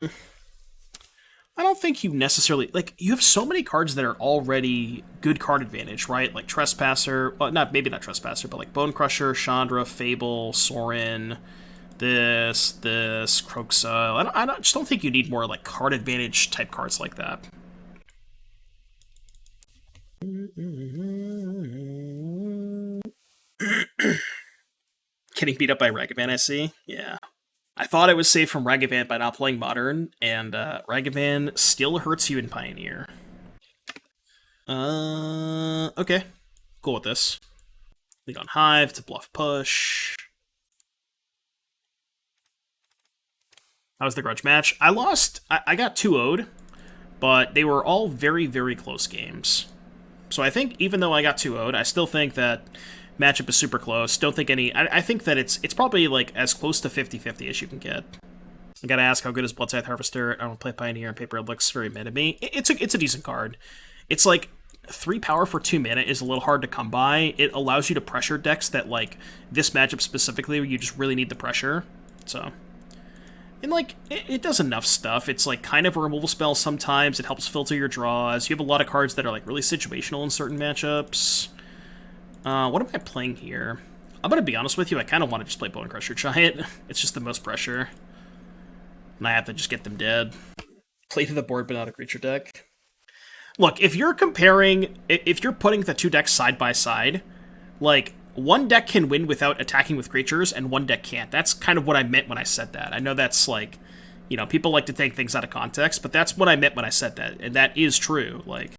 I don't think you necessarily like. You have so many cards that are already good card advantage, right? Like Trespasser, well, not Trespasser, but like Bone Crusher, Chandra, Fable, Sorin, this Croxile. Just don't think you need more like card advantage type cards like that. Getting beat up by Ragavan, I see. Yeah. I thought I was safe from Ragavan by not playing Modern, and Ragavan still hurts you in Pioneer. Okay. Cool with this. Lead on Hive to bluff push. That was the grudge match. I lost. I got 2-0'd, but they were all very, very close games. So I think even though I got 2-0'd, I still think that matchup is super close. Don't think any... I think that it's probably like as close to 50-50 as you can get. I gotta ask, how good is Bloodscythe Harvester? I don't play Pioneer, and Paper Red looks very mid to me. It's a decent card. It's like 3 power for 2 mana is a little hard to come by. It allows you to pressure decks that, like, this matchup specifically, where you just really need the pressure. So... And, like, it does enough stuff. It's, like, kind of a removal spell sometimes. It helps filter your draws. You have a lot of cards that are, like, really situational in certain matchups. What am I playing here? I'm gonna be honest with you, I kind of want to just play Bone Crusher Giant. It's just the most pressure. And I have to just get them dead. Play to the board, but not a creature deck. Look, if you're comparing... If you're putting the two decks side by side, like... One deck can win without attacking with creatures, and one deck can't. That's kind of what I meant when I said that. I know that's like, you know, people like to take things out of context, but that's what I meant when I said that, and that is true. Like,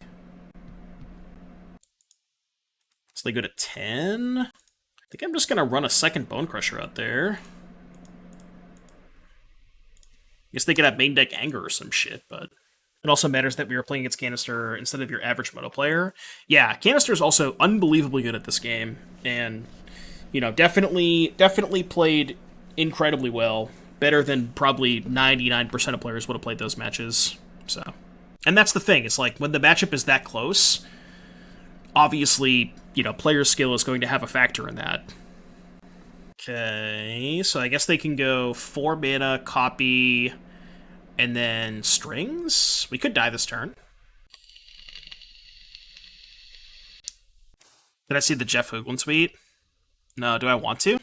so they go to 10. I think I'm just gonna run a second Bone Crusher out there. Guess they could have main deck Anger or some shit, but it also matters that we are playing against Canister instead of your average Moto player. Yeah, Canister is also unbelievably good at this game, and, you know, definitely played incredibly well. Better than probably 99% of players would have played those matches. So, and that's the thing. It's like, when the matchup is that close, obviously, you know, player skill is going to have a factor in that. Okay, so I guess they can go 4 mana, copy... And then strings? We could die this turn. Did I see the Jeff Hooglin tweet? No, do I want to?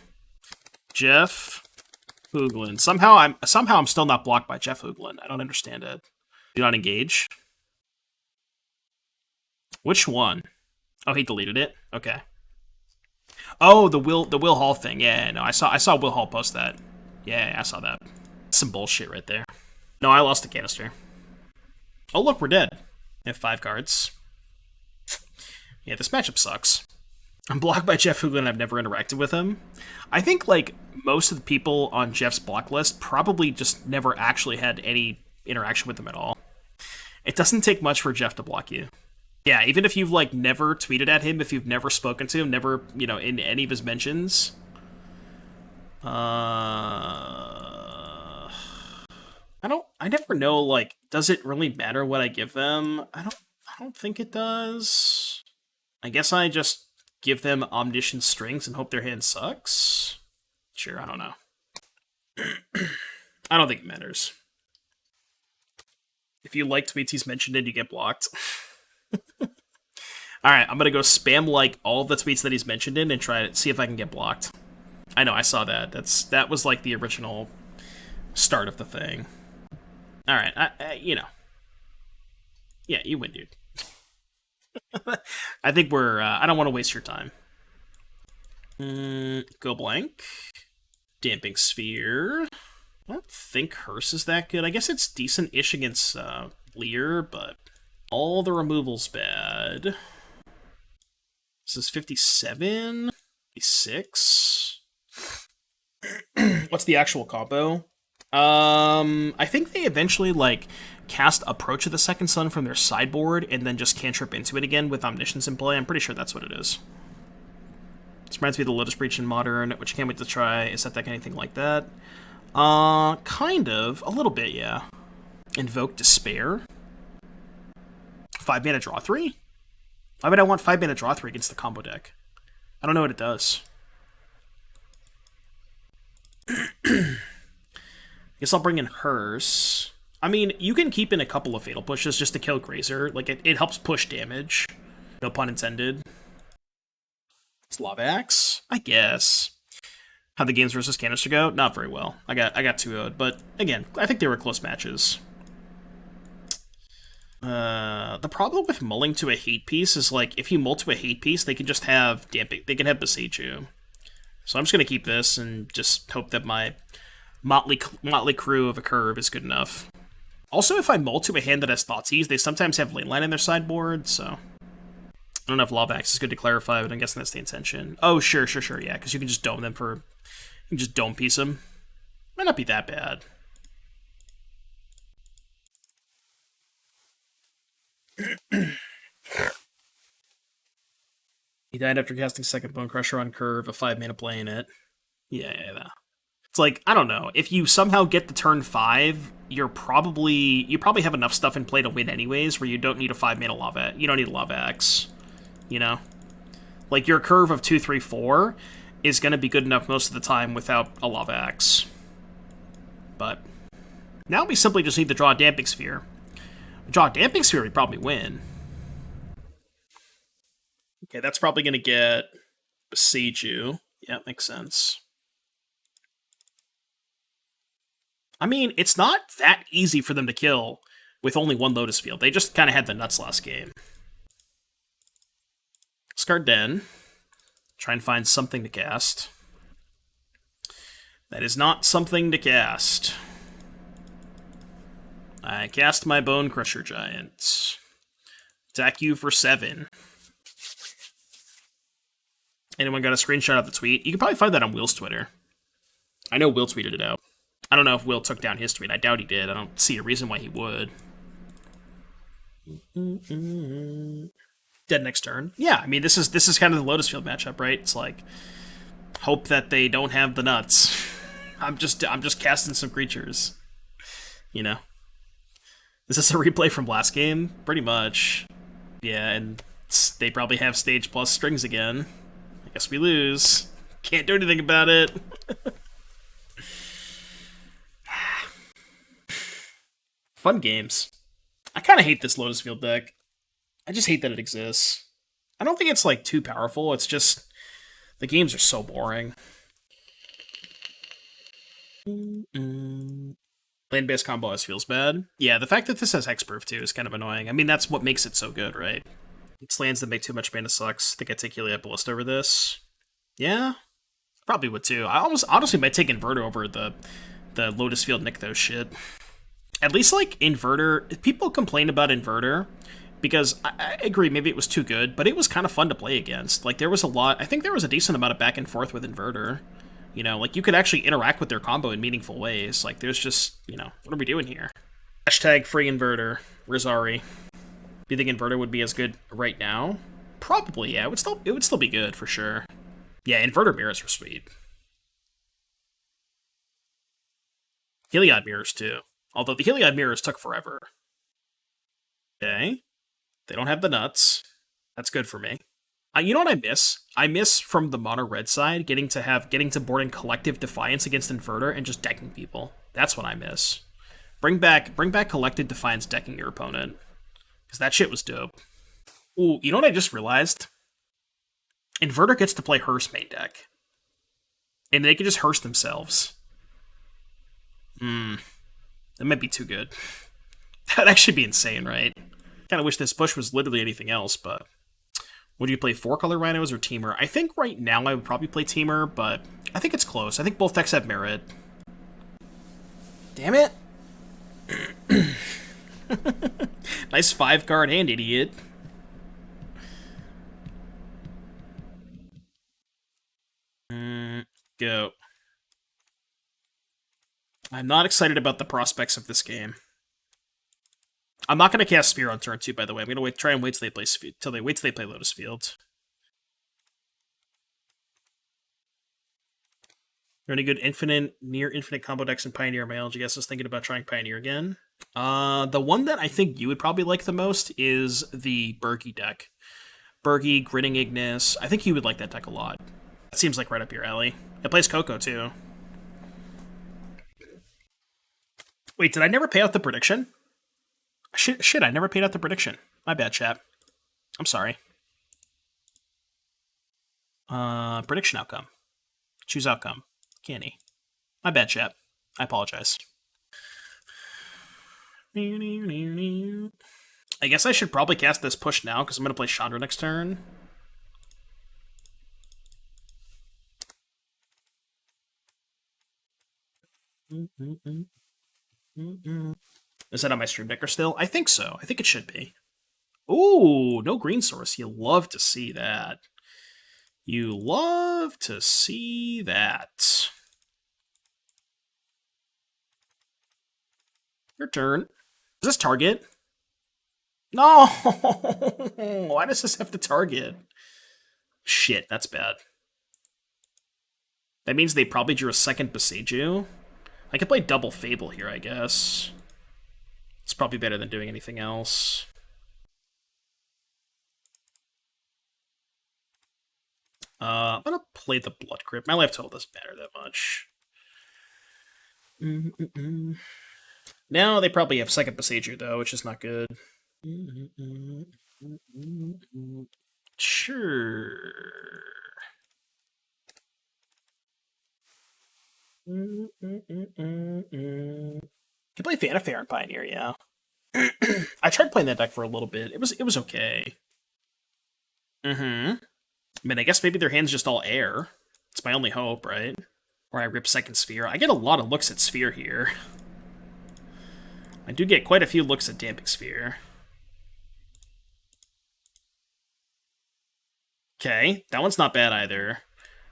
Jeff Hooglin. Somehow I'm still not blocked by Jeff Hooglin. I don't understand it. Do not engage. Which one? Oh, he deleted it? Okay. Oh, the Will Hall thing. Yeah, no, I saw Will Hall post that. Yeah, I saw that. Some bullshit right there. No, I lost a Canister. Oh, look, we're dead. I have 5 cards. Yeah, this matchup sucks. I'm blocked by Jeff Hooglin. I've never interacted with him. I think, like, most of the people on Jeff's block list probably just never actually had any interaction with him at all. It doesn't take much for Jeff to block you. Yeah, even if you've, like, never tweeted at him, if you've never spoken to him, never, you know, in any of his mentions. I never know, like, does it really matter what I give them? I don't think it does. I guess I just give them Omniscient Strings and hope their hand sucks? Sure, I don't know. I don't think it matters. If you like tweets he's mentioned in, you get blocked. Alright, I'm gonna go spam like all the tweets that he's mentioned in and try to see if I can get blocked. I know, I saw that. That was like the original start of the thing. Alright, you know. Yeah, you win, dude. I think we're... I don't want to waste your time. Go blank. Damping Sphere. I don't think Hearse is that good. I guess it's decent-ish against Lear, but all the removal's bad. This is 57? 56? What's the actual combo? I think they eventually, like, cast Approach of the Second Sun from their sideboard and then just cantrip into it again with Omniscience in play. I'm pretty sure that's what it is. This reminds me of the Lotus Breach in Modern, which I can't wait to try. Is that deck anything like that? Kind of. A little bit, yeah. Invoke Despair. 5 mana draw 3? Why would I want 5 mana draw 3 against the combo deck? I don't know what it does. Guess I'll bring in Hearse. I mean, you can keep in a couple of Fatal Pushes just to kill Grazer. Like, it helps push damage. No pun intended. Slovaks? I guess. How the games versus Canister go? Not very well. I got 2-0'd, but again, I think they were close matches. The problem with mulling to a hate piece is, like, if you mull to a hate piece, they can just have damping. They can have Besiege you. So I'm just gonna keep this and just hope that my motley crew of a curve is good enough. Also, if I mull to a hand that has Thoughtseize, they sometimes have Lane Line in their sideboard, so I don't know if Lovax is good to clarify, but I'm guessing that's the intention. Oh, sure, yeah, because you can just dome them for... You can just dome piece them. Might not be that bad. He died after casting second Bone Crusher on curve, a 5-mana play in it. Yeah. It's like, I don't know. If you somehow get the turn 5, you probably have enough stuff in play to win anyways, where you don't need a 5-mana Lava. You don't need a Lava X. You know? Like, your curve of 2, 3, 4 is going to be good enough most of the time without a Lava X. But now we simply just need to draw a Damping Sphere. Draw a Damping Sphere, we probably win. Okay, that's probably going to get Besiege you. Yeah, makes sense. I mean, it's not that easy for them to kill with only one Lotus Field. They just kind of had the nuts last game. Discard Den. Try and find something to cast. That is not something to cast. I cast my Bone Crusher Giant. Attack you for 7. Anyone got a screenshot of the tweet? You can probably find that on Will's Twitter. I know Will tweeted it out. I don't know if Will took down his tweet. I doubt he did. I don't see a reason why he would. Dead next turn. Yeah, I mean, this is kind of the Lotus Field matchup, right? It's like, hope that they don't have the nuts. I'm just casting some creatures. You know? Is this a replay from last game? Pretty much. Yeah, and they probably have stage plus strings again. I guess we lose. Can't do anything about it. Fun games. I kind of hate this Lotus Field deck. I just hate that it exists. I don't think it's, like, too powerful. It's just... The games are so boring. Land-based combo always feels bad. Yeah, the fact that this has hexproof, too, is kind of annoying. I mean, that's what makes it so good, right? It's lands that make too much mana sucks. I think I'd take Heliod Ballista over this. Yeah? Probably would, too. I honestly might take Inverter over the Lotus Field Nykthos shit. At least, like, Inverter... People complain about Inverter... Because I agree, maybe it was too good, but it was kind of fun to play against. Like, there was a lot... I think there was a decent amount of back and forth with Inverter. You know, like, you could actually interact with their combo in meaningful ways. Like, there's just, you know, what are we doing here? Hashtag free Inverter. Rizari. Do you think Inverter would be as good right now? Probably, yeah. It would still be good, for sure. Yeah, Inverter mirrors were sweet. Heliod mirrors, too. Although the Heliod mirrors took forever. Okay. They don't have the nuts. That's good for me. You know what I miss? I miss from the mono red side getting to board in Collective Defiance against Inverter and just decking people. That's what I miss. Bring back Collective Defiance decking your opponent. Because that shit was dope. Ooh, you know what I just realized? Inverter gets to play Hearst main deck. And they can just Hearst themselves. That might be too good. That'd actually be insane, right? Kind of wish this push was literally anything else, but... Would you play 4-color Rhinos or Teamer? I think right now I would probably play Teamer, but I think it's close. I think both decks have merit. Damn it! Nice 5-card hand, idiot. Go. I'm not excited about the prospects of this game. I'm not going to cast Sphere on turn 2, by the way. I'm going to try and wait till they play Lotus Field. Are any good near infinite combo decks in Pioneer? My LG guess is thinking about trying Pioneer again. The one that I think you would probably like the most is the Bergy deck. Bergy, Grinning Ignis. I think you would like that deck a lot. That seems like right up your alley. It plays Coco, too. Wait, did I never pay out the prediction? Shit, I never paid out the prediction. My bad, chat. I'm sorry. Prediction outcome. Choose outcome. Canny. My bad, chat. I apologize. I guess I should probably cast this push now, because I'm going to play Chandra next turn. Is that on my stream decker still? I think so. I think it should be. Ooh, no green source. You love to see that. You love to see that. Your turn. Is this target? No! Why does this have to target? Shit, that's bad. That means they probably drew a second Boseiju. I could play double Fable here, I guess. It's probably better than doing anything else. I'm gonna play the Blood Crypt. My life total doesn't matter that much. Now they probably have second Boseiju, though, which is not good. Sure. Can play Fair and Pioneer, yeah. I tried playing that deck for a little bit. It was okay. I mean, I guess maybe their hand's just all air. It's my only hope, right? Or I rip second Sphere. I get a lot of looks at Sphere here. I do get quite a few looks at Damping Sphere. Okay, that one's not bad either.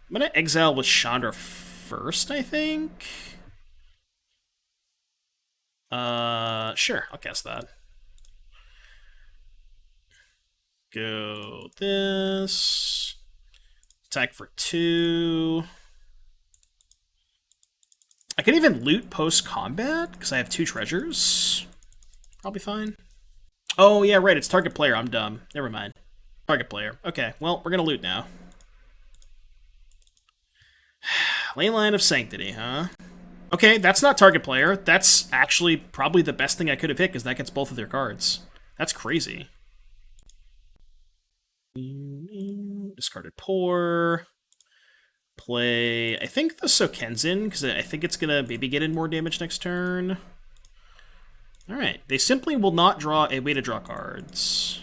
I'm gonna exile with Chandra first, I think. Sure, I'll cast that. Go this. Attack for 2. I can even loot post-combat, because I have 2 treasures. Probably fine. Oh, yeah, right, it's target player. I'm dumb. Never mind. Target player. Okay, well, we're gonna loot now. Leyline of Sanctity, huh? Okay, that's not target player. That's actually probably the best thing I could have hit, because that gets both of their cards. That's crazy. Discarded Pour. Play, I think, the Sokenzin, because I think it's gonna maybe get in more damage next turn. Alright, they simply will not draw a way to draw cards.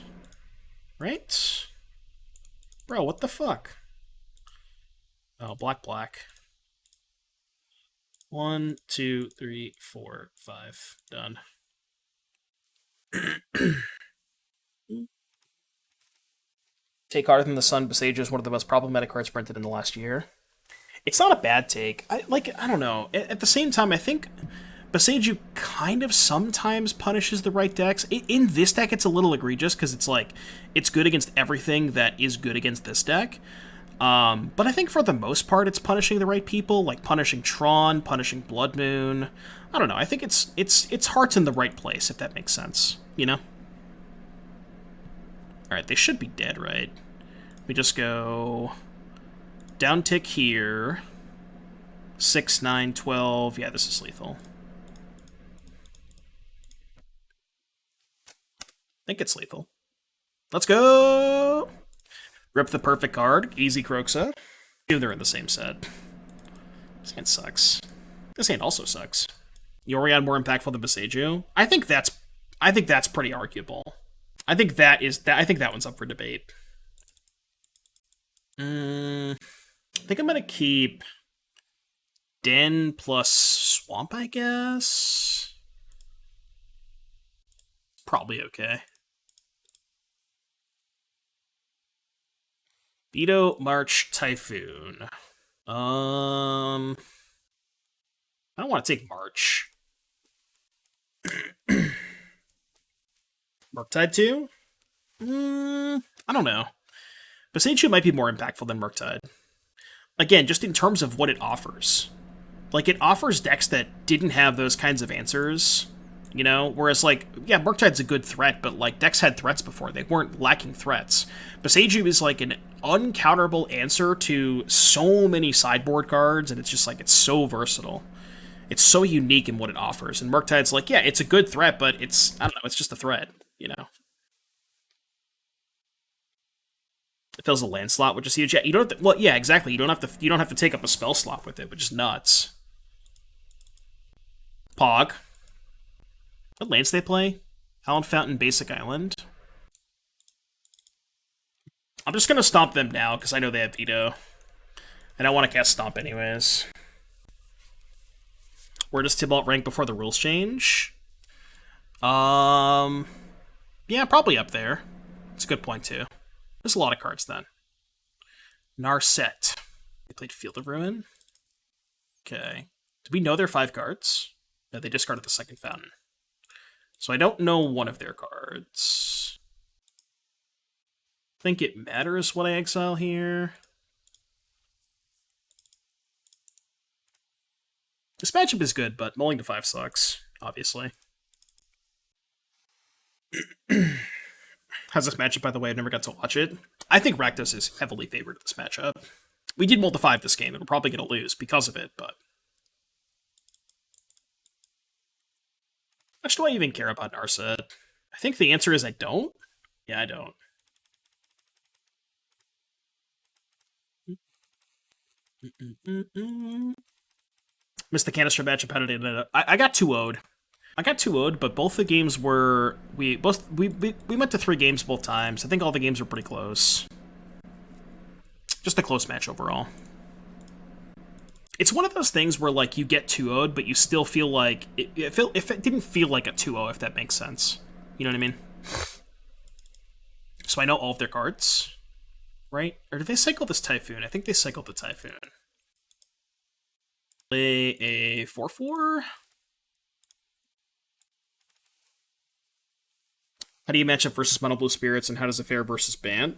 Right? Bro, what the fuck? Oh, black. 1, 2, 3, 4, 5. Done. Take Harder Than the Sun, Boseiju is one of the most problematic cards printed in the last year. It's not a bad take. I don't know. At the same time, I think Boseiju kind of sometimes punishes the right decks. In this deck, it's a little egregious, because it's like, it's good against everything that is good against this deck. But I think for the most part, it's punishing the right people, like punishing Tron, punishing Blood Moon. I don't know. I think its heart's in the right place, if that makes sense. You know? Alright, they should be dead, right? We just go down tick here. 6, 9, 12. Yeah, this is lethal. I think it's lethal. Let's go! Rip the perfect card. Easy Croxa. They're in the same set. This hand sucks. This hand also sucks. Yorion more impactful than Boseiju? I think that's pretty arguable. I think that one's up for debate. I think I'm gonna keep Den plus Swamp, I guess. Probably okay. Beto, March, Typhoon. I don't want to take March. Murktide 2? I don't know. Boseiju might be more impactful than Murktide. Again, just in terms of what it offers. Like, it offers decks that didn't have those kinds of answers, you know? Whereas, like, yeah, Murktide's a good threat, but, like, decks had threats before. They weren't lacking threats. Boseiju is, like, an uncounterable answer to so many sideboard cards, and it's just, like, it's so versatile. It's so unique in what it offers. And Murktide's like, yeah, it's a good threat, but it's, I don't know, it's just a threat, you know? It fills a land slot, which is huge. Yeah, you don't have to, well, yeah, exactly. You don't have to take up a spell slot with it, which is nuts. Pog. What lands they play? Howlin' Fountain, Basic Island. I'm just gonna stomp them now, because I know they have veto. And I want to cast Stomp anyways. Where does Tibalt rank before the rules change? Yeah, probably up there. It's a good point, too. There's a lot of cards, then. Narset. They played Field of Ruin. Okay. Do we know their 5 cards? No, they discarded the second Fountain. So I don't know one of their cards. Think it matters what I exile here. This matchup is good, but mulling to 5 sucks, obviously. How's this matchup, by the way? I've never got to watch it. I think Rakdos is heavily favored in this matchup. We did mull to 5 this game, and we're probably going to lose because of it, but... How much do I even care about Narset? I think the answer is I don't. Yeah, I don't. Missed the canister matchup. How did it end up? I got 2-0'd. I got 2-0'd, but both the games were... We went to 3 games both times. I think all the games were pretty close. Just a close match overall. It's one of those things where, like, you get 2-0'd, but you still feel like... If it didn't feel like a 2-0, if that makes sense. You know what I mean? So I know all of their cards, right? Or did they cycle this Typhoon? I think they cycled the Typhoon. Play a 4/4. How do you match up versus Mono Blue Spirits, and how does it fare versus Bant?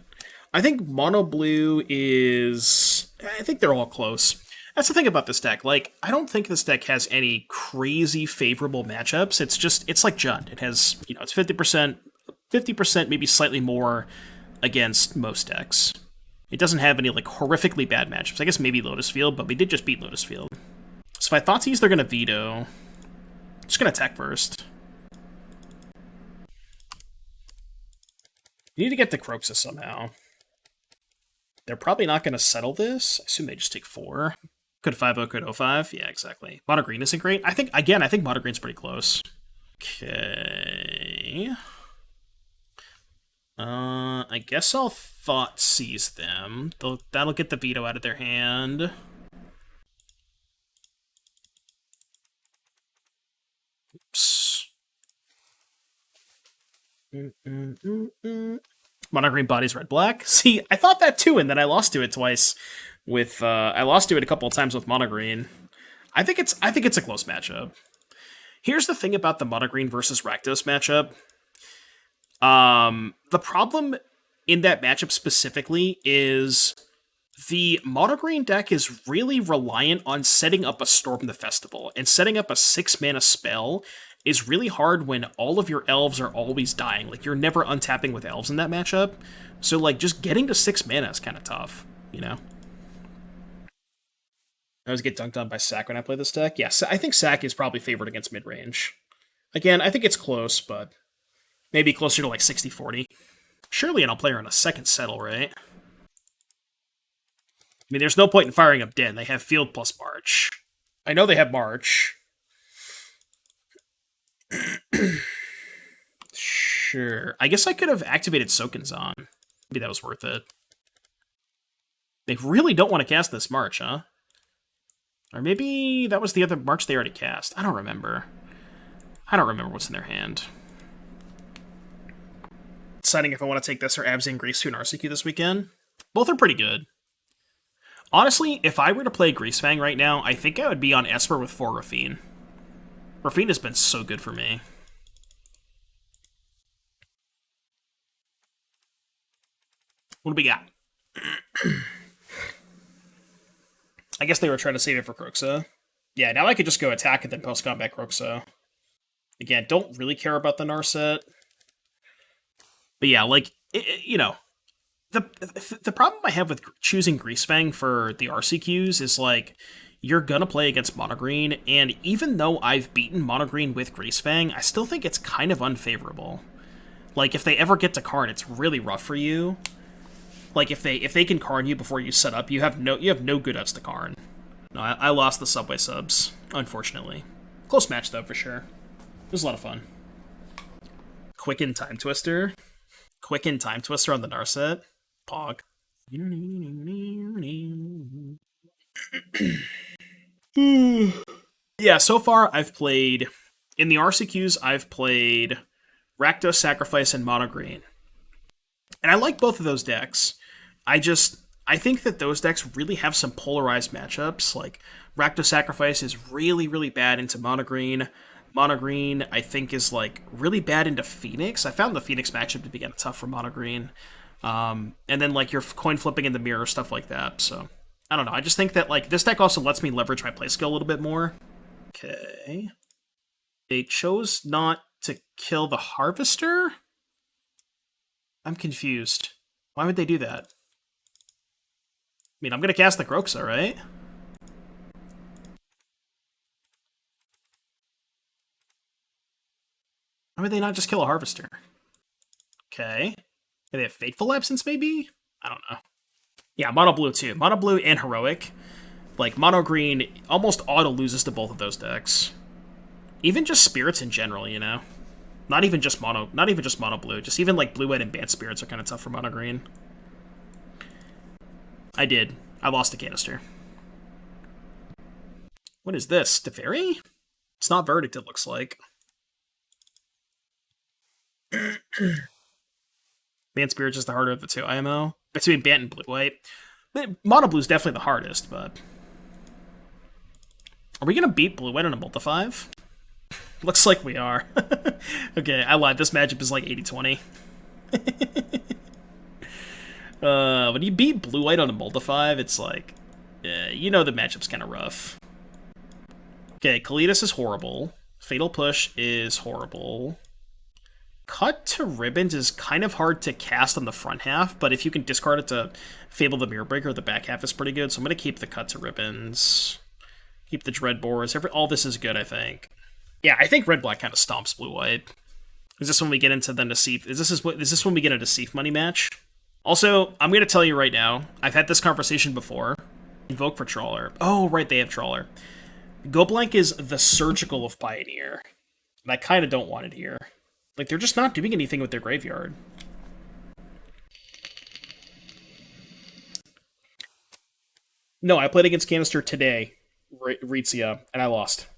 I think Mono Blue is... I think they're all close. That's the thing about this deck. Like, I don't think this deck has any crazy favorable matchups. It's just, it's like Jund. It has, you know, it's 50%, maybe slightly more against most decks. It doesn't have any, like, horrifically bad matchups. I guess maybe Lotus Field, but we did just beat Lotus Field. So if I thought they're going to veto, I'm just going to attack first. You need to get the Croxus somehow. They're probably not going to settle this. I assume they just take 4. Could 5-0, could 0-5. Yeah, exactly. Mono Green isn't great. I think Mono Green's pretty close. Okay. I guess I'll Thought Seize them. That'll get the veto out of their hand. Oops. Mono Green Bodies Red Black. See, I thought that too, and then I lost to it twice. I lost to it a couple of times with Mono Green. I think it's a close matchup. Here's the thing about the Mono Green versus Rakdos matchup. The problem in that matchup specifically is the Mono Green deck is really reliant on setting up a Storm the Festival, and setting up a 6-mana spell is really hard when all of your elves are always dying. Like, you're never untapping with elves in that matchup. So, like, just getting to 6 mana is kind of tough, you know? I always get dunked on by Sack when I play this deck. Yes, I think Sack is probably favored against midrange. Again, I think it's close, but maybe closer to like 60-40. Surely I'll play her on a second settle, right? I mean, there's no point in firing up Den. They have Field plus March. I know they have March. Sure. I guess I could have activated Sokenzan. Maybe that was worth it. They really don't want to cast this March, huh? Or maybe that was the other March they already cast. I don't remember. I don't remember what's in their hand. Deciding if I want to take this or Abzan Grease to an RCQ this weekend. Both are pretty good. Honestly, if I were to play Greasefang right now, I think I would be on Esper with 4 Rafine. Rafine has been so good for me. What do we got? I guess they were trying to save it for Croxa. Yeah, now I could just go attack and then post-combat Croxa. Again, don't really care about the Narset. But yeah, like, you know, the problem I have with choosing Greasefang for the RCQs is, like, you're gonna play against mono green, and even though I've beaten mono green with Greasefang, I still think it's kind of unfavorable. Like, if they ever get to card, it's really rough for you. Like, if they can Karn you before you set up, you have no good ups to Karn. No, I lost the Subway subs, unfortunately. Close match, though, for sure. It was a lot of fun. Quicken Time Twister. Quicken Time Twister on the Narset. Pog. Yeah, so far I've played... In the RCQs, I've played Rakdos Sacrifice and Mono Green. And I like both of those decks. I think that those decks really have some polarized matchups. Like, Rakdos Sacrifice is really, really bad into Mono Green. Mono Green, I think, is, like, really bad into Phoenix. I found the Phoenix matchup to be kind of tough for Mono Green. And then, like, you're coin flipping in the mirror, stuff like that. So, I don't know. I just think that, like, this deck also lets me leverage my play skill a little bit more. Okay. They chose not to kill the Harvester? I'm confused. Why would they do that? I mean, I'm going to cast the Groxa, right? Why would they not just kill a Harvester? Okay. Do they have Fateful Absence, maybe? I don't know. Yeah, Mono Blue, too. Mono Blue and Heroic. Like, Mono Green almost auto loses to both of those decks. Even just Spirits in general, you know? Not even just Mono Blue. Just even, like, Blue-White and Bant Spirits are kind of tough for Mono Green. I did. I lost a canister. What is this? Teferi? It's not Verdict, it looks like. Bant Spirits is the harder of the two IMO. Between Bant and Blue-White. Mono Blue is definitely the hardest, but... Are we going to beat Blue-White on a Multi-5? Looks like we are. Okay, I lied. This matchup is like 80-20. When you beat Blue-White on a Multi-5, it's like... Yeah, you know the matchup's kind of rough. Okay, Kalidas is horrible. Fatal Push is horrible. Cut to Ribbons is kind of hard to cast on the front half, but if you can discard it to Fable the Mirror Breaker, the back half is pretty good, so I'm going to keep the Cut to Ribbons. Keep the Dreadbores. All this is good, I think. Yeah, I think Red-Black kind of stomps Blue-White. Is this when we get into the Nassif? Is this when we get a Nassif money match? Also, I'm going to tell you right now, I've had this conversation before. Invoke for Trawler. Oh, right, they have Trawler. Go Blank is the surgical of Pioneer. And I kind of don't want it here. Like, they're just not doing anything with their graveyard. No, I played against Canister today, Ritzia, and I lost.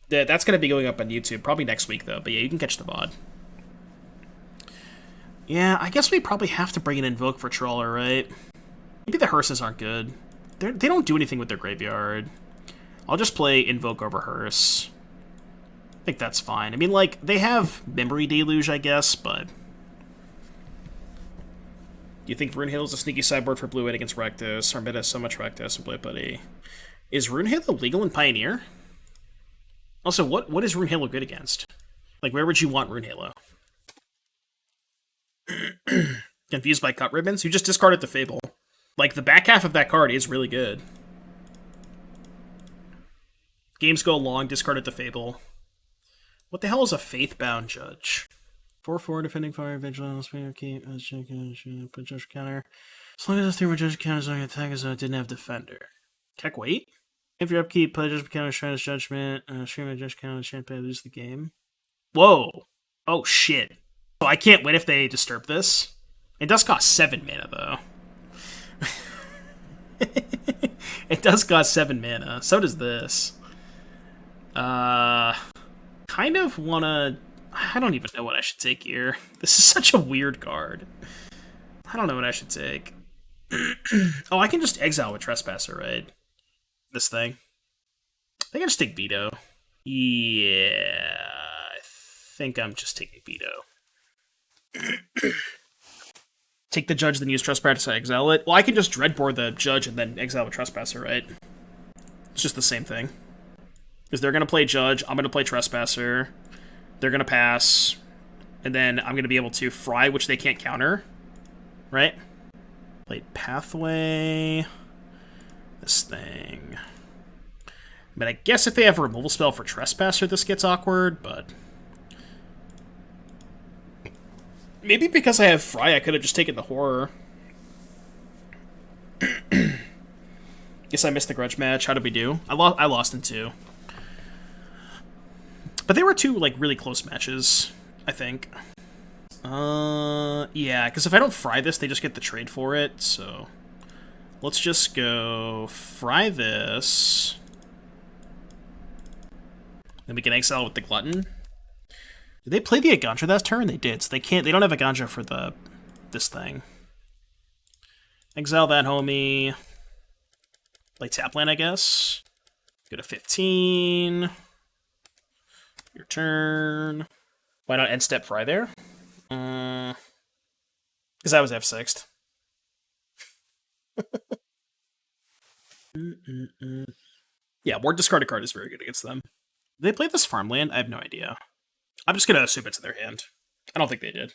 That's going to be going up on YouTube, probably next week, though. But yeah, you can catch the VOD. Yeah, I guess we probably have to bring an Invoke for Trawler, right? Maybe the Hearses aren't good. They don't do anything with their graveyard. I'll just play Invoke over Hearse. I think that's fine. I mean, like, they have Memory Deluge, I guess, but... Do you think Runehalo is a sneaky sideboard for Blue-White against Rakdos? Our meta has so much Rakdos and Blue Buddy. Is Runehalo legal in Pioneer? Also, what is Runehalo good against? Like, where would you want Runehalo? Confused by Cut Ribbons? You just discarded the Fable. Like, the back half of that card is really good. Games go long, discarded the Fable. What the hell is a Faithbound Judge? 4/4 defending fire, vigilance, keep, put judge counter. As long as the 3 more judge counters on attack as though it didn't have defender. Keck, wait. If your upkeep, put judge counter, Shredder's Judgment, stream a judge counter, Champagne, lose the game. Whoa. Oh shit. So I can't win if they disturb this. It does cost 7 mana though. It does cost 7 mana. So does this. Kind of wanna... I don't even know what I should take here. This is such a weird card. I don't know what I should take. Oh, I can just exile with Trespasser, right? This thing. I think I just take Veto. Yeah, I think I'm just taking Veto. Take the Judge, then use Trespasser to exile it. Well, I can just Dreadboard the Judge and then exile with Trespasser, right? It's just the same thing. Because they're going to play Judge, I'm going to play Trespasser. They're going to pass, and then I'm going to be able to Fry, which they can't counter, right? Played Pathway, this thing. I mean, I guess if they have a removal spell for Trespasser, this gets awkward, but... Maybe because I have Fry, I could have just taken the Horror. Guess I missed the Grudge match. How did we do? I lost in 2. But they were 2, like, really close matches, I think. Yeah, because if I don't Fry this, they just get the trade for it, so... Let's just go Fry this. Then we can exile with the Glutton. Did they play the Aganja that turn? They did, so they don't have Aganja for this thing. Exile that homie. Play Tapland, I guess. Go to 15. Your turn. Why not end step Fry there? Because I was F6'd. Yeah, more discarded card is very good against them. Did they play this farmland? I have no idea. I'm just going to assume it's in their hand. I don't think they did.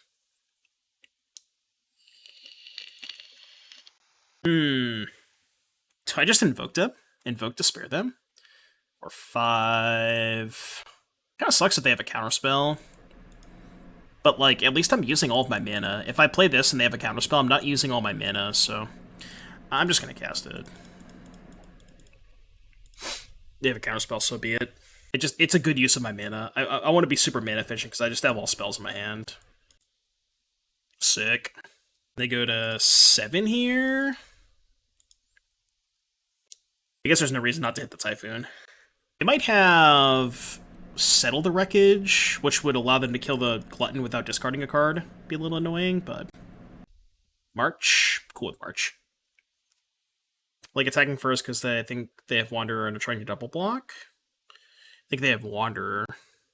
So I just invoked it. Invoked to spare them. Or 5. Kind of sucks that they have a counterspell. But, like, at least I'm using all of my mana. If I play this and they have a counterspell, I'm not using all my mana, so... I'm just going to cast it. They have a counterspell, so be it. It's a good use of my mana. I want to be super mana efficient, because I just have all spells in my hand. Sick. They go to 7 here. I guess there's no reason not to hit the Typhoon. They might have Settle the Wreckage, which would allow them to kill the Glutton without discarding a card. Be a little annoying, but... March? Cool with March. Like attacking first because I think they have Wanderer and are trying to double block. I think they have Wanderer.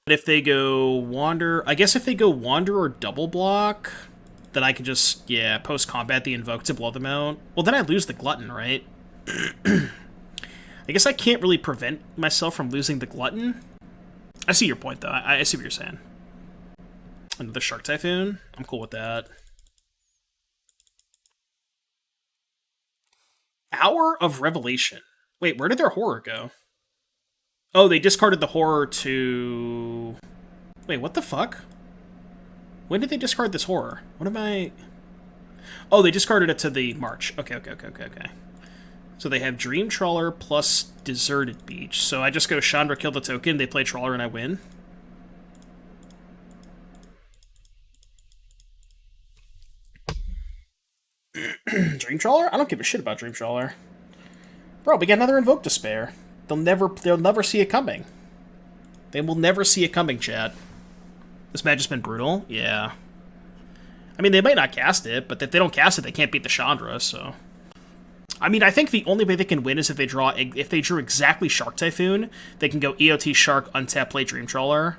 But if they go Wander... I guess if they go Wanderer or double block, then I could just, yeah, post-combat the Invoke to blow them out. Well, then I lose the Glutton, right? I guess I can't really prevent myself from losing the Glutton. I see your point, though. I see what you're saying. Another Shark Typhoon? I'm cool with that. Hour of Revelation. Wait, where did their Horror go? Oh, they discarded the Horror to... Wait, what the fuck? When did they discard this Horror? What am I... Oh, they discarded it to the March. Okay. So they have Dream Trawler plus Deserted Beach. So I just go Chandra, kill the token, they play Trawler, and I win. Dream Trawler? I don't give a shit about Dream Trawler. Bro, we got another Invoke to spare. They'll never see it coming. They will never see it coming, chat. This match has been brutal. Yeah. I mean, they might not cast it, but if they don't cast it, they can't beat the Chandra, so... I mean, I think the only way they can win is if they drew exactly Shark Typhoon, they can go EOT Shark, untap, play Dream Trawler.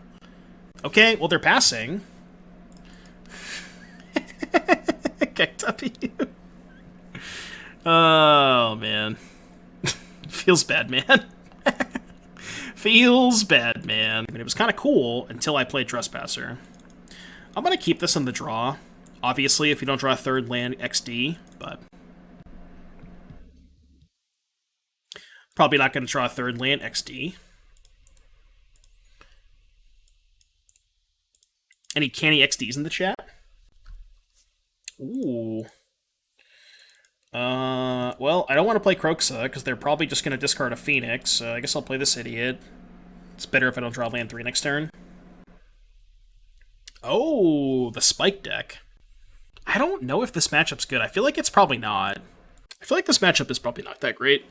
Okay, well, they're passing. Kicked up you. Oh, man. Feels bad, man. Feels bad, man. I mean, it was kind of cool until I played Trespasser. I'm going to keep this in the draw. Obviously, if you don't draw a third land, XD, but... Probably not going to draw a third land, XD. Any canny XDs in the chat? Ooh. Well, I don't want to play Kroxa, because they're probably just going to discard a Phoenix, so I guess I'll play this idiot. It's better if I don't draw land 3 next turn. Oh, the Spike deck. I don't know if this matchup's good. I feel like it's probably not. I feel like this matchup is probably not that great.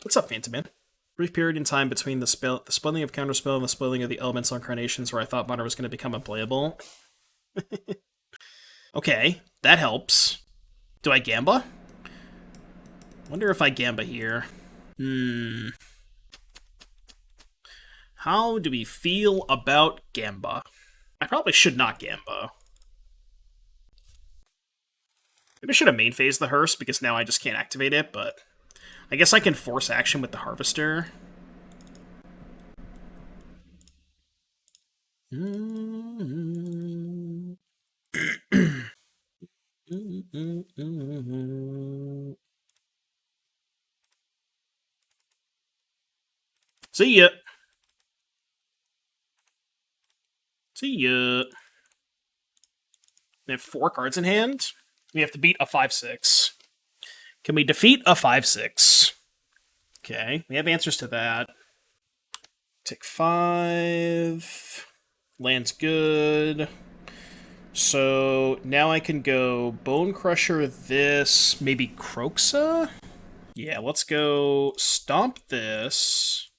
What's up, Phantom Man? Brief period in time between the spoiling of Counterspell and the spoiling of the Elemental Incarnations where I thought Modern was going to become unplayable. Okay, that helps. Do I Gamba? Wonder if I Gamba here. How do we feel about Gamba? I probably should not Gamba. Maybe I should have main phased the Hearse because now I just can't activate it, but... I guess I can force action with the Harvester. See ya. See ya. We have 4 cards in hand. We have to beat a 5/6. Can we defeat a 5/6? Okay, we have answers to that. Take 5. Land's good. So now I can go Bone Crusher this, maybe Croxa? Yeah, let's go Stomp this.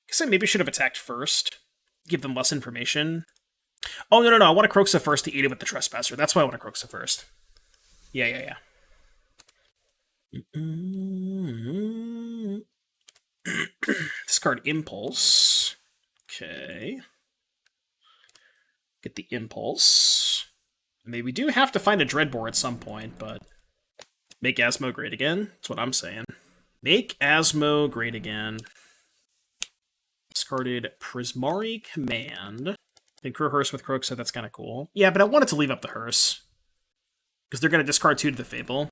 Guess I maybe should have attacked first. Give them less information. Oh, no, I want a Croxa first to eat it with the Trespasser. That's why I want a Croxa first. Yeah. Discard Impulse. Okay. Get the Impulse. I mean, we do have to find a Dreadbore at some point, but... Make Asmo great again? That's what I'm saying. Make Asmo great again. Discarded Prismari Command. And Crew Hearse with Croak, so that's kind of cool. Yeah, but I wanted to leave up the Hearse. Because they're going to discard 2 to the Fable.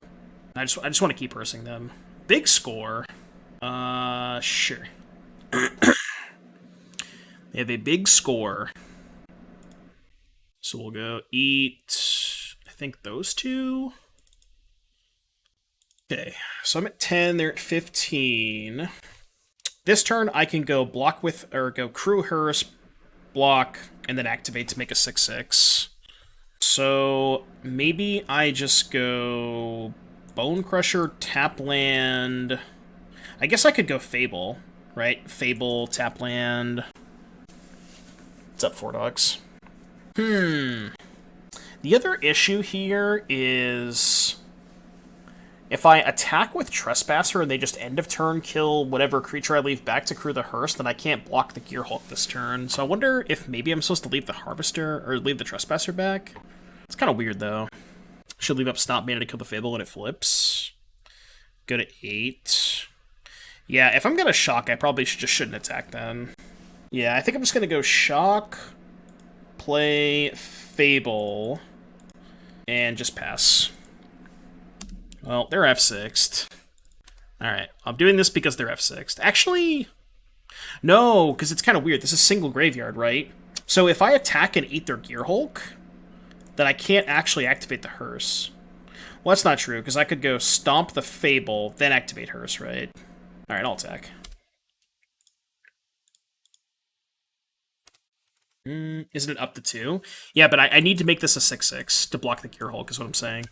I just want to keep Hearsing them. Big score. Sure. They have a big score. So we'll go eat, I think, those 2. Okay, so I'm at 10, they're at 15. This turn, I can go block with, or go Crew Hearse, block, and then activate to make a 6/6. So maybe I just go Bone Crusher, tap land. I guess I could go Fable, right? Fable, tap land. What's up, 4 dogs? The other issue here is if I attack with Trespasser and they just end of turn kill whatever creature I leave back to crew the Hearse, then I can't block the Gearhulk this turn. So I wonder if maybe I'm supposed to leave the Harvester or leave the Trespasser back. It's kind of weird though. Should leave up Stomp Mana to kill the Fable when it flips. Go to 8. Yeah, if I'm gonna shock, I probably shouldn't attack then. Yeah, I think I'm just gonna go shock, play Fable, and just pass. Well, they're F6'd. Alright, I'm doing this because they're F6'd. Actually, no, because it's kind of weird. This is single graveyard, right? So if I attack and eat their Gearhulk, then I can't actually activate the Hearse. Well, that's not true, because I could go Stomp the Fable, then activate Hearse, right? Alright, I'll attack. Isn't it up to 2? Yeah, but I need to make this a 6/6 to block the Gearhulk, is what I'm saying.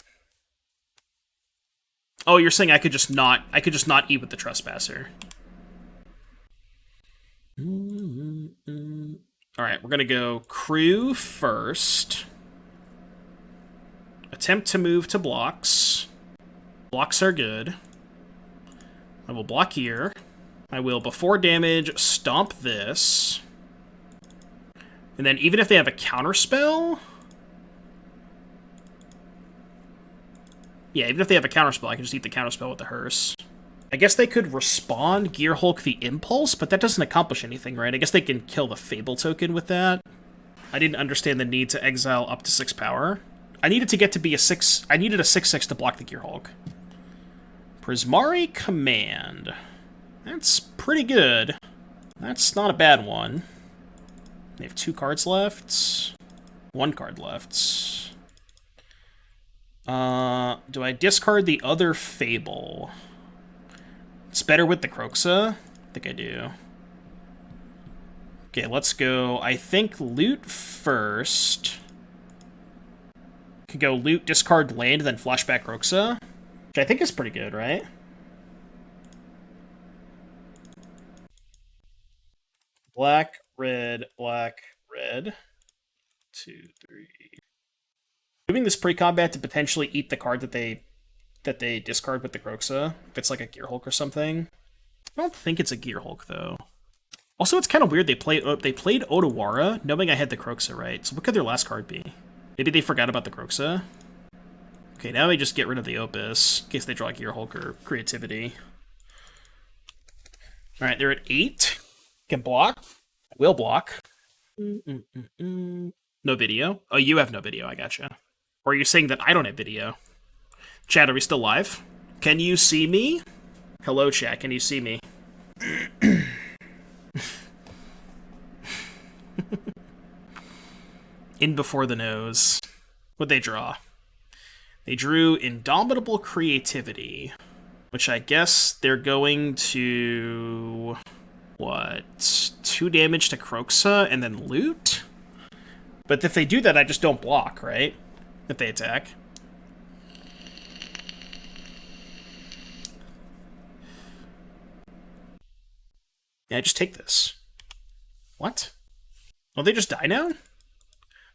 Oh, you're saying I could just not eat with the Trespasser. Alright, we're gonna go Crew first. Attempt to move to blocks. Blocks are good. I will block here. I will, before damage, stomp this. And then even if they have a counterspell... Yeah, even if they have a counterspell, I can just eat the counterspell with the Hearse. I guess they could respond Gearhulk the Impulse, but that doesn't accomplish anything, right? I guess they can kill the Fable token with that. I didn't understand the need to exile up to 6 power. I needed to get to be a 6... I needed a 6/6 to block the Gearhulk. Prismari Command. That's pretty good. That's not a bad one. They have 2 cards left. 1 card left. Do I discard the other Fable? It's better with the Croxa. I think I do. Okay, let's go. I think loot first. Could go loot, discard land, then flashback Croxa. Which I think is pretty good, right? Black, red, black, red. 2, 3. Doing this pre-combat to potentially eat the card that they discard with the Croxa, if it's like a Gearhulk or something. I don't think it's a Gearhulk though. Also, it's kind of weird they played Otawara knowing I had the Croxa, right? So what could their last card be? Maybe they forgot about the Croxa. Okay, now they just get rid of the Opus in case they draw a Gearhulk or Creativity. All right, they're at 8. Can block. I will block. No video. Oh, you have no video. I gotcha. Or are you saying that I don't have video? Chat, are we still live? Can you see me? Hello, chat. Can you see me? In before the nose. What'd they draw? They drew Indomitable Creativity, which I guess they're going to... what? 2 damage to Kroxa and then loot? But if they do that, I just don't block, right? If they attack. Yeah, I just take this. What? Well, they just die now?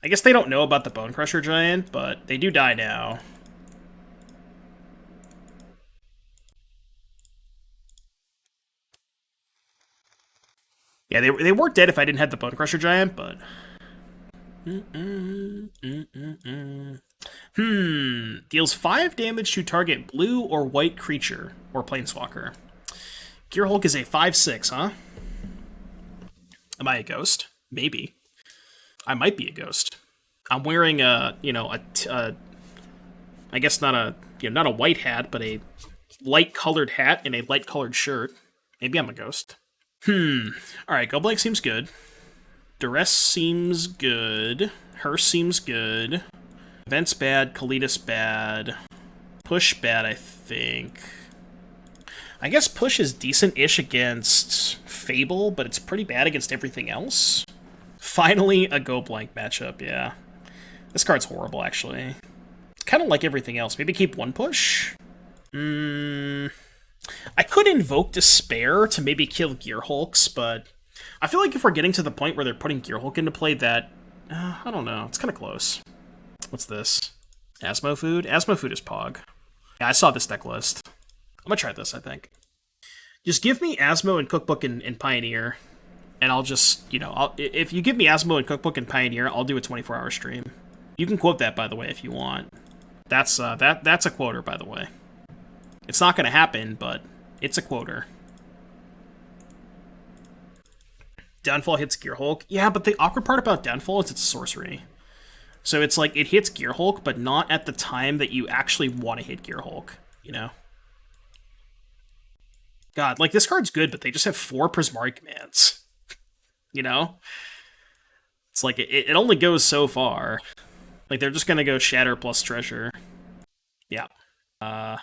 I guess they don't know about the Bone Crusher Giant, but they do die now. Yeah, they weren't dead if I didn't have the Bone Crusher Giant, but... Deals 5 damage to target blue or white creature, or planeswalker. Gearhulk is a 5/6, huh? Am I a ghost? Maybe. I might be a ghost. I'm wearing I guess not a white hat, but a light-colored hat and a light-colored shirt. Maybe I'm a ghost. Alright, Go Blank seems good. Duress seems good. Hearse seems good. Event's bad. Kalitas bad. Push bad, I think. I guess Push is decent-ish against Fable, but it's pretty bad against everything else. Finally, a Go Blank matchup, yeah. This card's horrible, actually. Kind of like everything else. Maybe keep 1 push? I could invoke Despair to maybe kill Gearhulks, but I feel like if we're getting to the point where they're putting Gearhulk into play, that... I don't know. It's kind of close. What's this? Asmo Food? Asmo Food is Pog. Yeah, I saw this deck list. I'm gonna try this, I think. Just give me Asmo and Cookbook and Pioneer, and I'll just, if you give me Asmo and Cookbook and Pioneer, I'll do a 24-hour stream. You can quote that, by the way, if you want. That's a quoter, by the way. It's not gonna happen, but it's a quoter. Downfall hits Gearhulk. Yeah, but the awkward part about Downfall is it's sorcery. So it's like, it hits Gearhulk, but not at the time that you actually want to hit Gearhulk, you know? God, like, this card's good, but they just have 4 Prismari commands. You know? It's like, it only goes so far. Like, they're just gonna go Shatter plus Treasure. Yeah. Aha!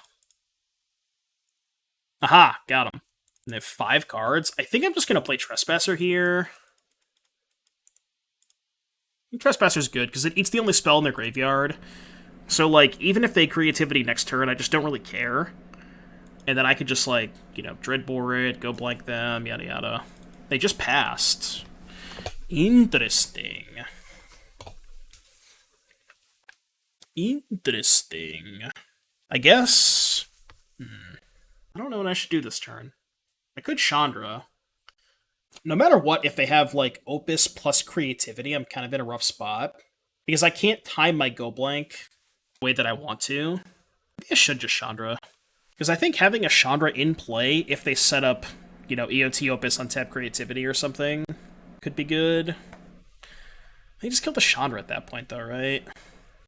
Got him. And they have 5 cards. I think I'm just gonna play Trespasser here. I think Trespasser's good, because it eats the only spell in their graveyard. So, like, even if they Creativity next turn, I just don't really care. And then I could just, like, Dreadbore it, Go Blank them, yada yada. They just passed. Interesting. Interesting. I guess... I don't know what I should do this turn. I could Chandra. No matter what, if they have, like, Opus plus Creativity, I'm kind of in a rough spot. Because I can't time my Go Blank the way that I want to. Maybe I should just Chandra. Because I think having a Chandra in play, if they set up, EOT Opus untap Creativity or something, could be good. They just killed the Chandra at that point, though, right?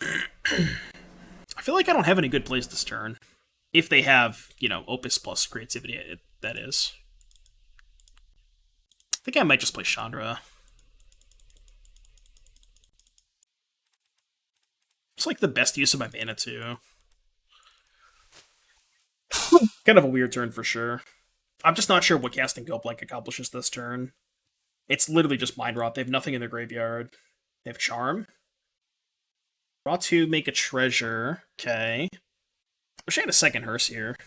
I feel like I don't have any good plays this turn. If they have, Opus plus Creativity, that is. I think I might just play Chandra. It's like the best use of my mana, too. Kind of a weird turn for sure. I'm just not sure what casting Go Blank accomplishes this turn. It's literally just Mind Rot. They have nothing in their graveyard. They have Charm. Draw 2, make a treasure. Okay. Wish I had a second Hearse here.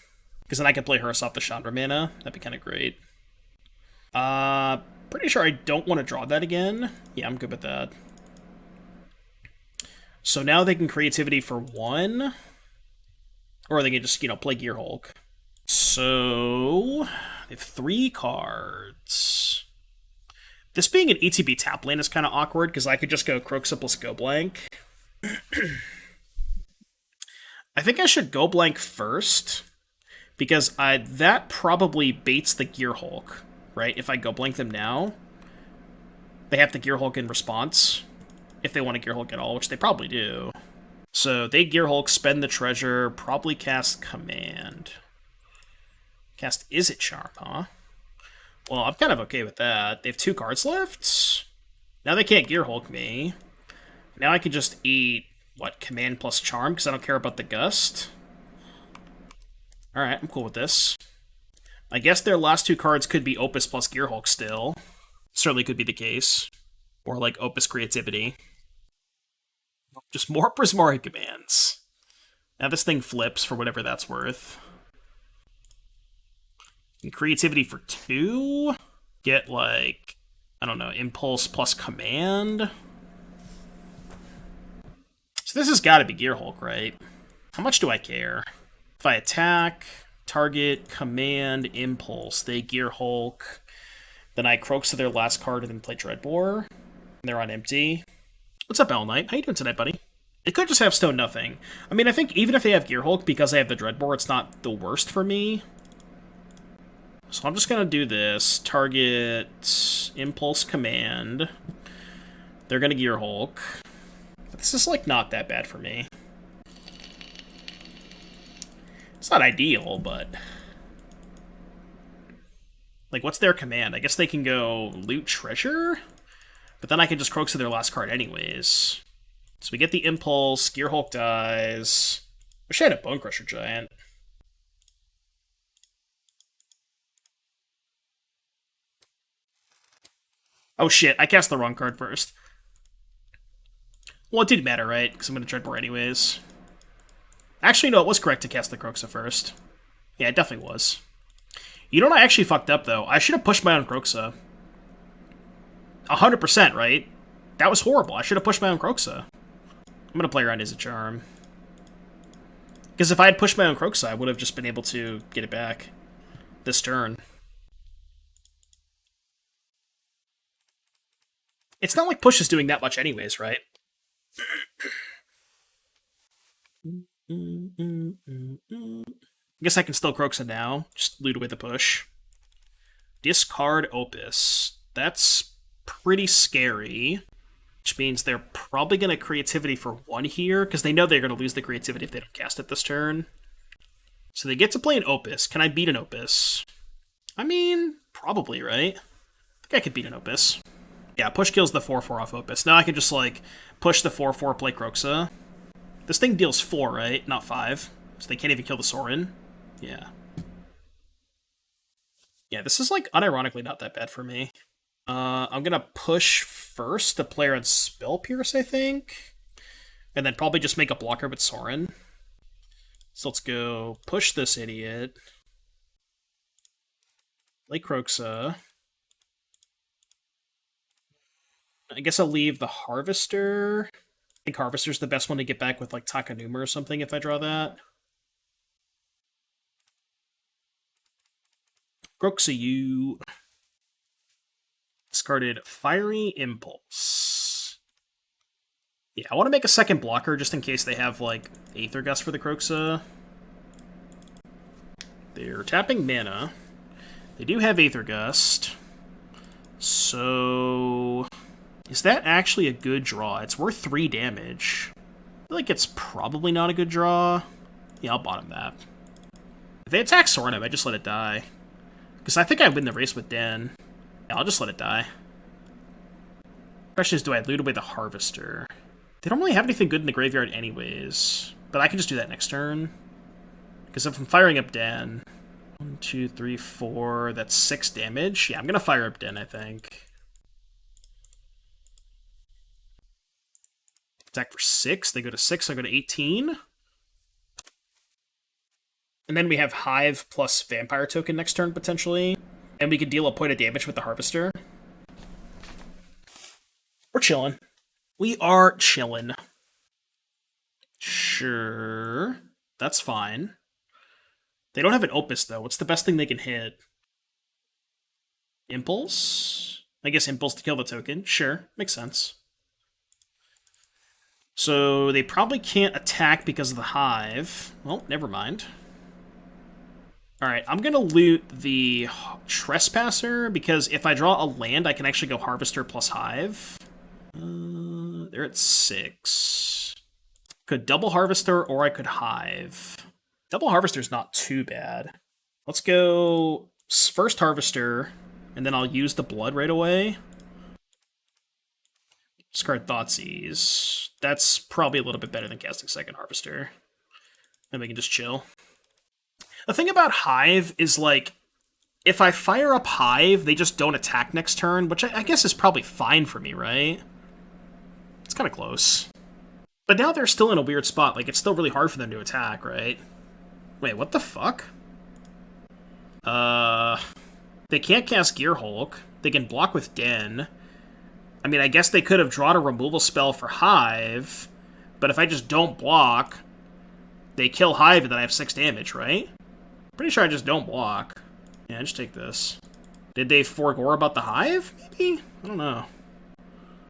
Because then I could play Hearse off the Chandra mana. That'd be kind of great. Pretty sure I don't want to draw that again. Yeah, I'm good with that. So now they can Creativity for 1. Or they can just, play Gearhulk. So, they have 3 cards. This being an ETB tap lane is kind of awkward, because I could just go Kroxa plus Go Blank. I think I should Go Blank first, because that probably baits the Gearhulk, right? If I Go Blank them now, they have to Gearhulk in response, if they want to Gearhulk at all, which they probably do. So they Gearhulk, spend the treasure, probably cast Command. Cast Is It Charm, huh? Well, I'm kind of okay with that. They have 2 cards left. Now they can't Gear Hulk me. Now I can just eat, what, Command plus Charm, because I don't care about the Gust. Alright, I'm cool with this. I guess their last 2 cards could be Opus plus Gear Hulk still. Certainly could be the case. Or, like, Opus Creativity. Just more Prismari commands. Now this thing flips for whatever that's worth. And Creativity for 2? Get, like, I don't know, Impulse plus Command? So this has got to be Gear Hulk, right? How much do I care? If I attack, target, command, impulse, they Gear Hulk, then I Croaks to their last card and then play Dreadbore. And they're on empty. What's up, Owl Knight? How you doing tonight, buddy? It could just have Stone Nothing. I mean, I think even if they have Gear Hulk, because I have the Dreadbore, it's not the worst for me. So I'm just going to do this. Target, impulse, command. They're going to Gear Hulk. This is, like, not that bad for me. It's not ideal, but... Like, what's their command? I guess they can go Loot Treasure? But then I can just Croaks to their last card anyways. So we get the Impulse, Gear Hulk dies... Wish I had a Bone Crusher Giant. Oh shit, I cast the wrong card first. Well, it didn't matter, right? Because I'm going to Dreadbore anyways. Actually, no, it was correct to cast the Croxa first. Yeah, it definitely was. You know what I actually fucked up, though? I should have pushed my own Croxa. 100%, right? That was horrible. I should have pushed my own Croxa. I'm going to play around Izzet-Charm. Because if I had pushed my own Croxa, I would have just been able to get it back this turn. It's not like push is doing that much anyways, right? I guess I can still Croxa now. Just loot away the push. Discard Opus. That's pretty scary. Which means they're probably going to Creativity for 1 here, because they know they're going to lose the Creativity if they don't cast it this turn. So they get to play an Opus. Can I beat an Opus? I mean, probably, right? I think I could beat an Opus. Yeah, push kills the 4/4 off Opus. Now I can just, like, push the 4/4, play Croxa. This thing deals 4, right? Not 5. So they can't even kill the Sorin. Yeah. Yeah, this is, like, unironically not that bad for me. I'm gonna push first to player on Spell Pierce, I think. And then probably just make a blocker with Sorin. So let's go push this idiot. Play Croxa. I guess I'll leave the Harvester. I think Harvester's the best one to get back with, like, Takanuma or something if I draw that. Croxa, you discarded Fiery Impulse. Yeah, I want to make a second blocker just in case they have, like, Aether Gust for the Croxa. They're tapping mana. They do have Aether Gust. So... is that actually a good draw? It's worth 3 damage. I feel like it's probably not a good draw. Yeah, I'll bottom that. If they attack Sorin, I might just let it die. Because I think I win the race with Dan. Yeah, I'll just let it die. Question is, do I loot away the Harvester? They don't really have anything good in the graveyard anyways. But I can just do that next turn. Because if I'm firing up Dan... 1, 2, 3, 4... that's 6 damage. Yeah, I'm going to fire up Dan, I think. Attack for 6. They go to 6, I go to 18. And then we have Hive plus Vampire Token next turn, potentially. And we could deal a point of damage with the Harvester. We're chilling. We are chilling. Sure. That's fine. They don't have an Opus, though. What's the best thing they can hit? Impulse? I guess Impulse to kill the token. Sure. Makes sense. So they probably can't attack because of the Hive. Well, never mind. Alright, I'm going to loot the Trespasser, because if I draw a land, I can actually go Harvester plus Hive. They're at 6. Could double Harvester, or I could Hive. Double Harvester's not too bad. Let's go first Harvester, and then I'll use the blood right away. Discard Thoughtseize. That's probably a little bit better than casting Second Harvester. Then we can just chill. The thing about Hive is, like, if I fire up Hive, they just don't attack next turn, which I guess is probably fine for me, right? It's kind of close. But now they're still in a weird spot. Like, it's still really hard for them to attack, right? Wait, what the fuck? They can't cast Gearhulk. They can block with Den. I mean, I guess they could have drawn a removal spell for Hive, but if I just don't block, they kill Hive and then I have 6 damage, right? Pretty sure I just don't block. Yeah, just take this. Did they forego about the Hive, maybe? I don't know.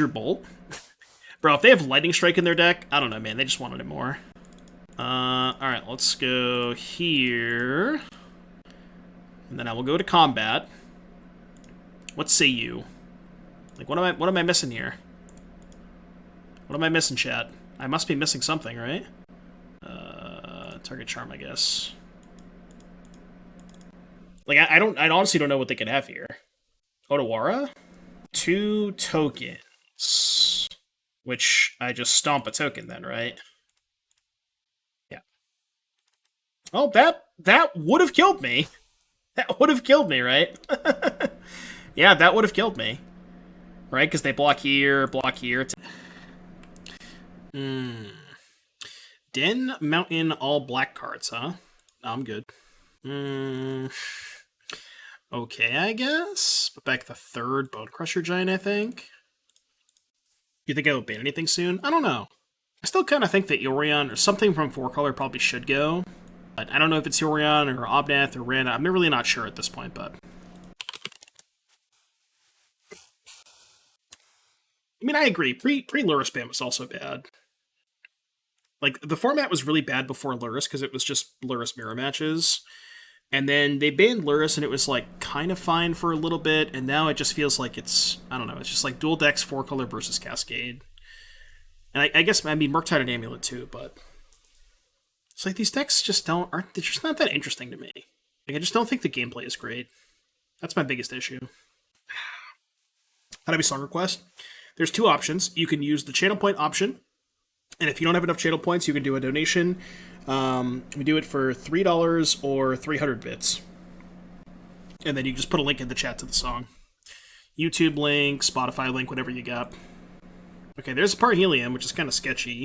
Your Bolt? Bro, if they have Lightning Strike in their deck, I don't know, man. They just wanted it more. Alright, let's go here. And then I will go to combat. What say you? Like, what am I missing here? What am I missing, chat? I must be missing something, right? Target charm, I guess. Like, I honestly don't know what they could have here. Otawara? 2 tokens. Which I just stomp a token then, right? Yeah. Oh, that would have killed me. That would have killed me, right? Yeah, that would have killed me. Right? Because they block here, block here. Den, Mountain, all black cards, huh? No, I'm good. Okay, I guess. Put back the 3rd Bone Crusher Giant, I think. You think I will ban anything soon? I don't know. I still kind of think that Yorion or something from 4-color probably should go. But I don't know if it's Yorion or Obnath or Randa. I'm really not sure at this point, but... I mean, I agree. Pre-Lurrus ban was also bad. Like, the format was really bad before Lurrus because it was just Lurrus mirror matches. And then they banned Lurrus and it was, like, kind of fine for a little bit. And now it just feels like it's, I don't know, it's just like dual decks, 4-color versus Cascade. And I guess, I mean, Murktide and Amulet too, but... It's like these decks just they're just not that interesting to me. Like, I just don't think the gameplay is great. That's my biggest issue. How do we song request? There's 2 options. You can use the channel point option, and if you don't have enough channel points, you can do a donation. We do it for $3 or 300 bits. And then you just put a link in the chat to the song. YouTube link, Spotify link, whatever you got. Okay, there's a Parhelion, which is kind of sketchy.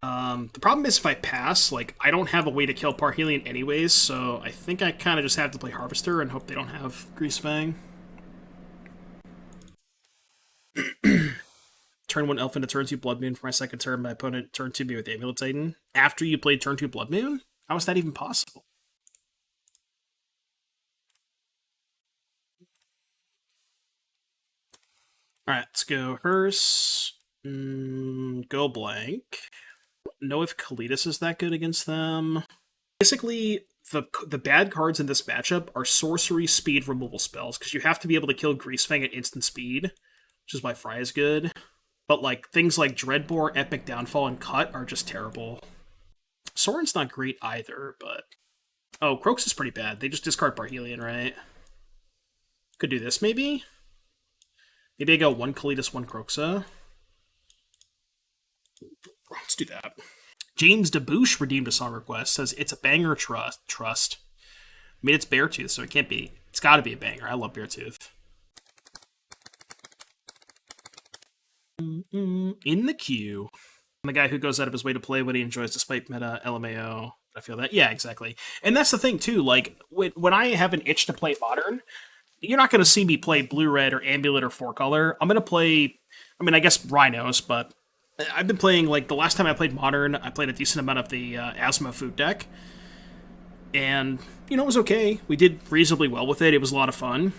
The problem is if I pass, like, I don't have a way to kill Parhelion anyways, so I think I kind of just have to play Harvester and hope they don't have Greasefang. Turn 1 Elf into turn 2 Blood Moon for my second turn. My opponent turn 2 me with Amulet Titan. After you played turn 2 Blood Moon? How is that even possible? Alright, let's go Hearse. Go blank. Know if Kalidas is that good against them. Basically, the bad cards in this matchup are sorcery speed removal spells, because you have to be able to kill Greasefang at instant speed, which is why Fry is good. But like things like Dreadbore, Epic Downfall, and Cut are just terrible. Soren's not great either, but... Oh, Croaks is pretty bad. They just discard Parhelion, right? Could do this, maybe? Maybe I go 1 Kalidas, 1 Croxa. Let's do that. James DeBouche redeemed a song request. Says, it's a banger trust. I mean, it's Beartooth, so it can't be... It's gotta be a banger. I love Beartooth. In the queue. I'm the guy who goes out of his way to play what he enjoys despite meta LMAO. I feel that. Yeah, exactly. And that's the thing, too. Like, when I have an itch to play Modern, you're not going to see me play Blue-Red or Amulet or 4-Color. I'm going to play... I mean, I guess Rhinos, but... I've been playing, like, the last time I played Modern, I played a decent amount of the Asmo Food deck. And, you know, it was okay. We did reasonably well with it. It was a lot of fun.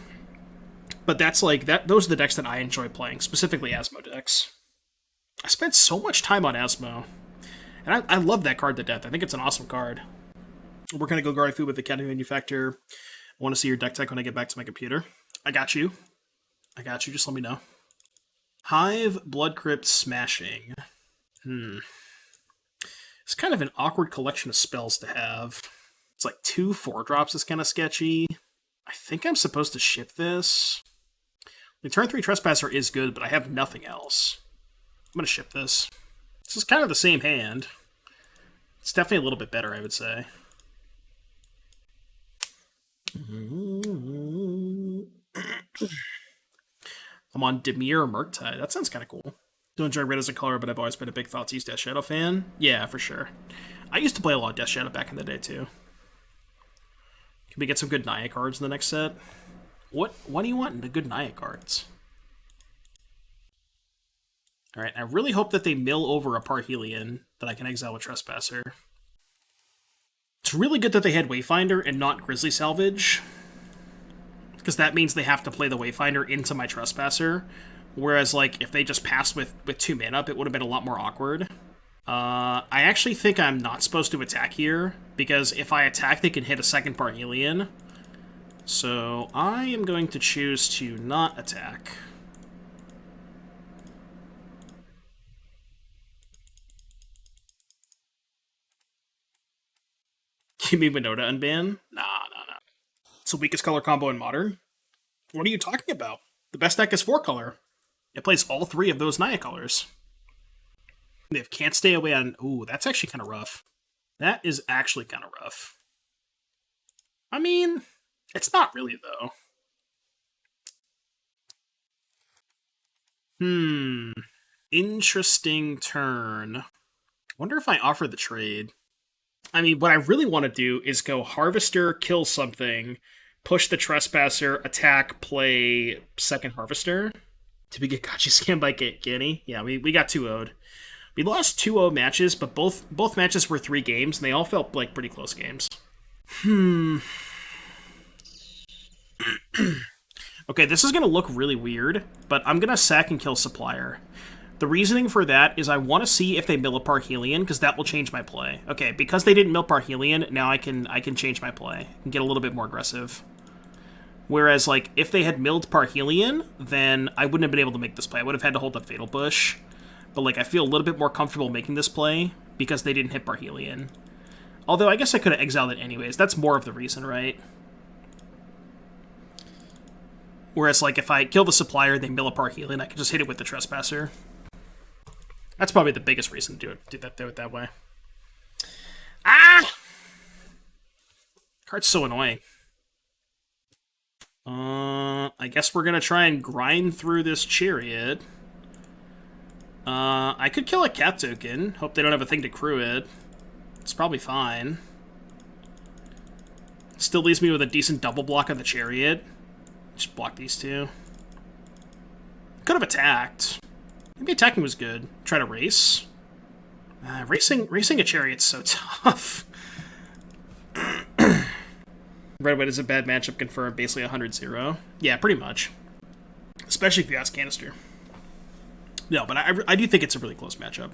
But that's, like, those are the decks that I enjoy playing, specifically Asmo decks. I spent so much time on Asmo. And I love that card to death. I think it's an awesome card. We're going to go guard food with the Academy Manufacturer. I want to see your deck tech when I get back to my computer. I got you. Just let me know. Hive, Blood Crypt, Smashing. It's kind of an awkward collection of spells to have. It's like 2 4-drops is kind of sketchy. I think I'm supposed to ship this. The turn 3 Trespasser is good, but I have nothing else. I'm going to ship this. This is kind of the same hand. It's definitely a little bit better, I would say. I'm on Dimir Murktide. That sounds kind of cool. Don't enjoy red as a color, but I've always been a big Thoughtseize Death Shadow fan. Yeah, for sure. I used to play a lot of Death Shadow back in the day, too. Can we get some good Naya cards in the next set? What do you want in the good Naya cards? Alright, I really hope that they mill over a Parhelion that I can exile with Trespasser. It's really good that they had Wayfinder and not Grizzly Salvage, because that means they have to play the Wayfinder into my Trespasser, whereas, like, if they just passed with 2 mana up, it would have been a lot more awkward. I actually think I'm not supposed to attack here, because if I attack, they can hit a second Parhelion. So I am going to choose to not attack. Give me Winota unban? Nah. It's the weakest color combo in Modern? What are you talking about? The best deck is 4-color. It plays all 3 of those Naya colors. They can't stay away on... Ooh, that's actually kind of rough. That is actually kind of rough. I mean, it's not really, though. Interesting turn. Wonder if I offer the trade. I mean, what I really want to do is go Harvester, kill something, push the Trespasser, attack, play second Harvester. Did we get Gotcha scammed by Guinea? Yeah, we got 2-0'd. We lost 2-0 matches, but both matches were 3 games, and they all felt like pretty close games. Okay, this is going to look really weird, but I'm going to sack and kill Supplier. The reasoning for that is I want to see if they mill a Parhelion, because that will change my play. Okay, because they didn't mill Parhelion, now I can change my play and get a little bit more aggressive. Whereas, like, if they had milled Parhelion, then I wouldn't have been able to make this play. I would have had to hold up Fatal Push. But, like, I feel a little bit more comfortable making this play because they didn't hit Parhelion. Although, I guess I could have exiled it anyways. That's more of the reason, right? Whereas, like, if I kill the Supplier, they mill a Parhelion, I can just hit it with the Trespasser. That's probably the biggest reason to do it that way. Ah! Card's so annoying. I guess we're gonna try and grind through this Chariot. I could kill a Cat token. Hope they don't have a thing to crew it. It's probably fine. Still leaves me with a decent double block on the Chariot. Just block these 2. Could have attacked. Maybe attacking was good. Try to race. Racing a Chariot's so tough. Red White is a bad matchup confirmed, basically 100-0. Yeah, pretty much. Especially if you ask Canister. No, but I do think it's a really close matchup.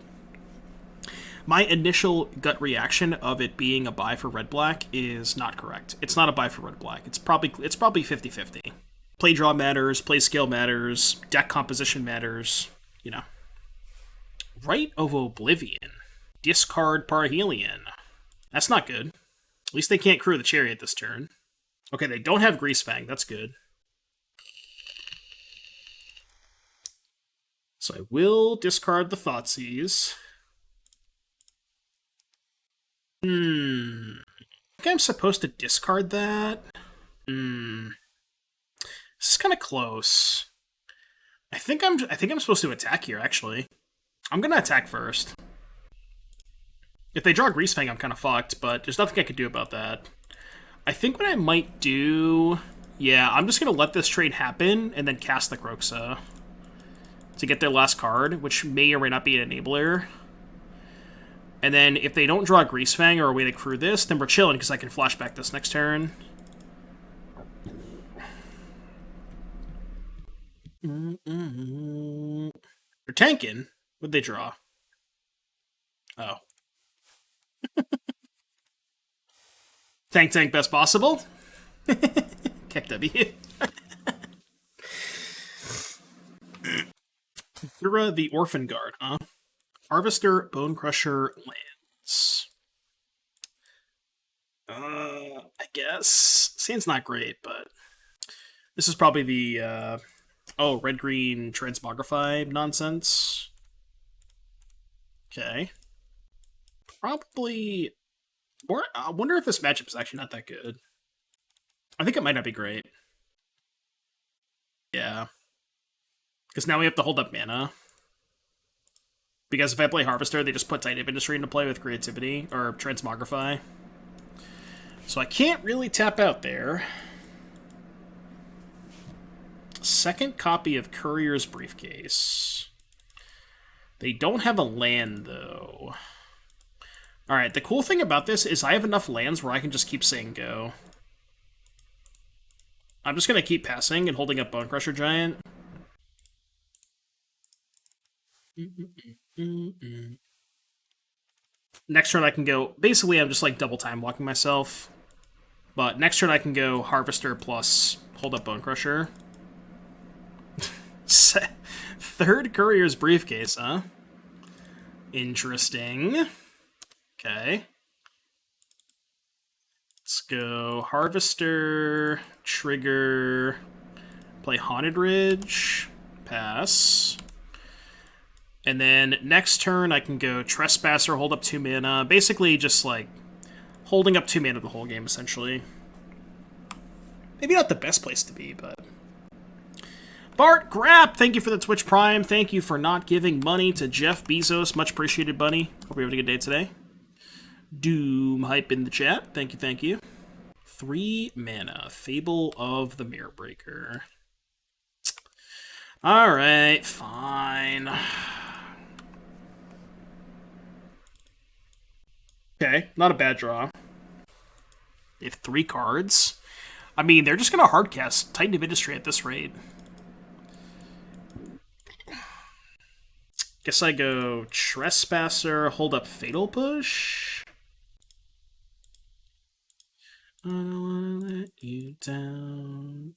My initial gut reaction of it being a buy for red-black is not correct. It's not a buy for red-black. It's probably 50-50. Play draw matters, play skill matters, deck composition matters, you know. Rite of Oblivion. Discard Parhelion. That's not good. At least they can't crew the Chariot this turn. Okay, they don't have Greasefang. That's good. So I will discard the Thoughtseize. I think I'm supposed to discard that. This is kind of close. I think I'm supposed to attack here, actually. I'm gonna attack first. If they draw Greasefang, I'm kind of fucked, but there's nothing I could do about that. I think what I might do... Yeah, I'm just gonna let this trade happen and then cast the Kroxa to get their last card, which may or may not be an enabler. And then if they don't draw Greasefang or a way to crew this, then we're chilling because I can flashback this next turn. They're tanking. What'd they draw? Oh. Tank best possible. Keck W. You're the Orphan Guard, huh? Harvester, Bone Crusher, lands. I guess. Sand's not great, but this is probably the Oh, red-green transmogrify nonsense. Okay. Probably... I wonder if this matchup is actually not that good. I think it might not be great. Yeah. Because now we have to hold up mana. Because if I play Harvester, they just put Titan of Industry into play with Creativity, or Transmogrify. So I can't really tap out there. Second copy of Courier's Briefcase. They don't have a land, though. Alright, the cool thing about this is I have enough lands where I can just keep saying go. I'm just going to keep passing and holding up Bone Crusher Giant. Next turn I can go... Basically, I'm just like double time walking myself. But next turn I can go Harvester plus hold up Bone Crusher. Third Courier's Briefcase, huh? Interesting. Okay. Let's go Harvester, trigger, play Haunted Ridge, pass. And then next turn I can go Trespasser, hold up 2 mana. Basically just like holding up 2 mana the whole game, essentially. Maybe not the best place to be, but... Bart Grapp, thank you for the Twitch Prime. Thank you for not giving money to Jeff Bezos. Much appreciated, buddy. Hope you're having a good day today. Doom Hype in the chat. Thank you, thank you. 3 mana. Fable of the Mirror Breaker. Alright, fine. Okay, not a bad draw. They have 3 cards. I mean, they're just going to hardcast Titan of Industry at this rate. Guess I go Trespasser, hold up Fatal Push. I don't wanna let you down.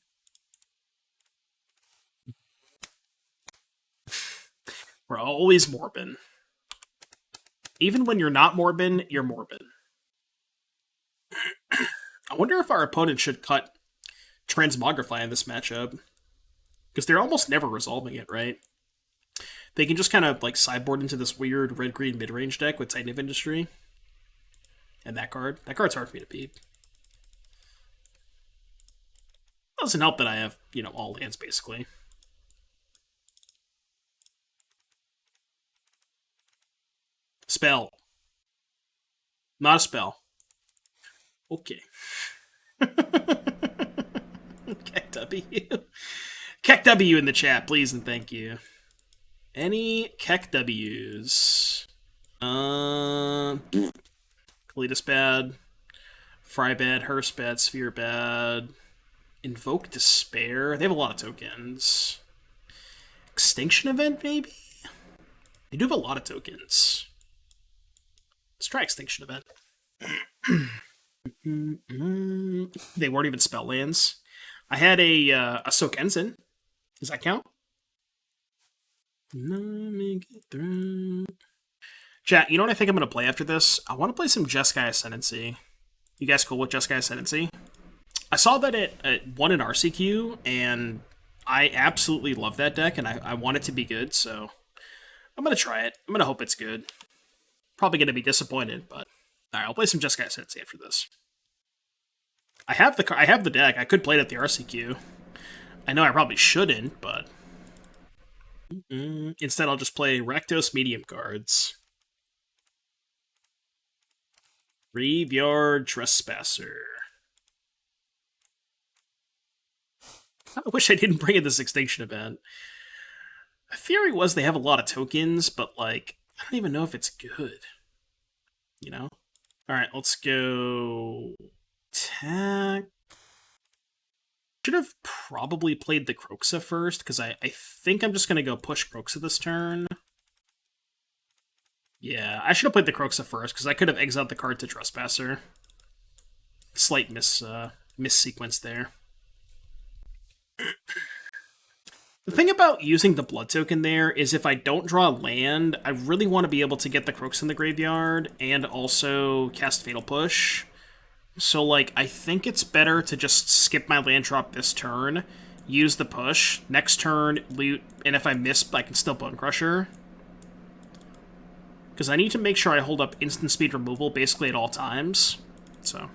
We're always Morbin. Even when you're not Morbin, you're Morbin. I wonder if our opponent should cut Transmogrify in this matchup. Because they're almost never resolving it, right? They can just kind of like sideboard into this weird red-green mid-range deck with Titan of Industry. And that card. That card's hard for me to beat. Doesn't help that I have, you know, all lands, basically. Spell. Not a spell. Okay. Keck W. Keck W in the chat, please and thank you. Any Keck W's? Kalitas bad. Fry bad. Hearse bad. Sphere bad. Invoke Despair. They have a lot of tokens. Extinction Event, maybe? They do have a lot of tokens. Let's try Extinction Event. They weren't even spell lands. I had a Soak Ensign. Does that count? Let me get through. Chat, you know what I think I'm going to play after this? I want to play some Jeskai Ascendancy. You guys cool with Jeskai Ascendancy? I saw that it won an RCQ, and I absolutely love that deck, and I want it to be good, so I'm going to try it. I'm going to hope it's good. Probably going to be disappointed, but... Alright, I'll play some Jeskai Ascendancy after this. I have the deck. I could play it at the RCQ. I know I probably shouldn't, but... Instead, I'll just play Rakdos Medium cards. Graveyard Trespasser. I wish I didn't bring in this Extinction Event. The theory was they have a lot of tokens, but, like, I don't even know if it's good. You know? Alright, let's go... Attack... Should have probably played the Kroxa first, because I think I'm just going to go push Kroxa this turn. Yeah, I should have played the Kroxa first, because I could have exiled the card to Trespasser. Slight miss-sequence there. The thing about using the blood token there is if I don't draw land, I really want to be able to get the Kroxa in the graveyard, and also cast Fatal Push. So, like, I think it's better to just skip my land drop this turn, use the push, next turn, loot, and if I miss, I can still Bone Crusher. Because I need to make sure I hold up instant speed removal basically at all times. So.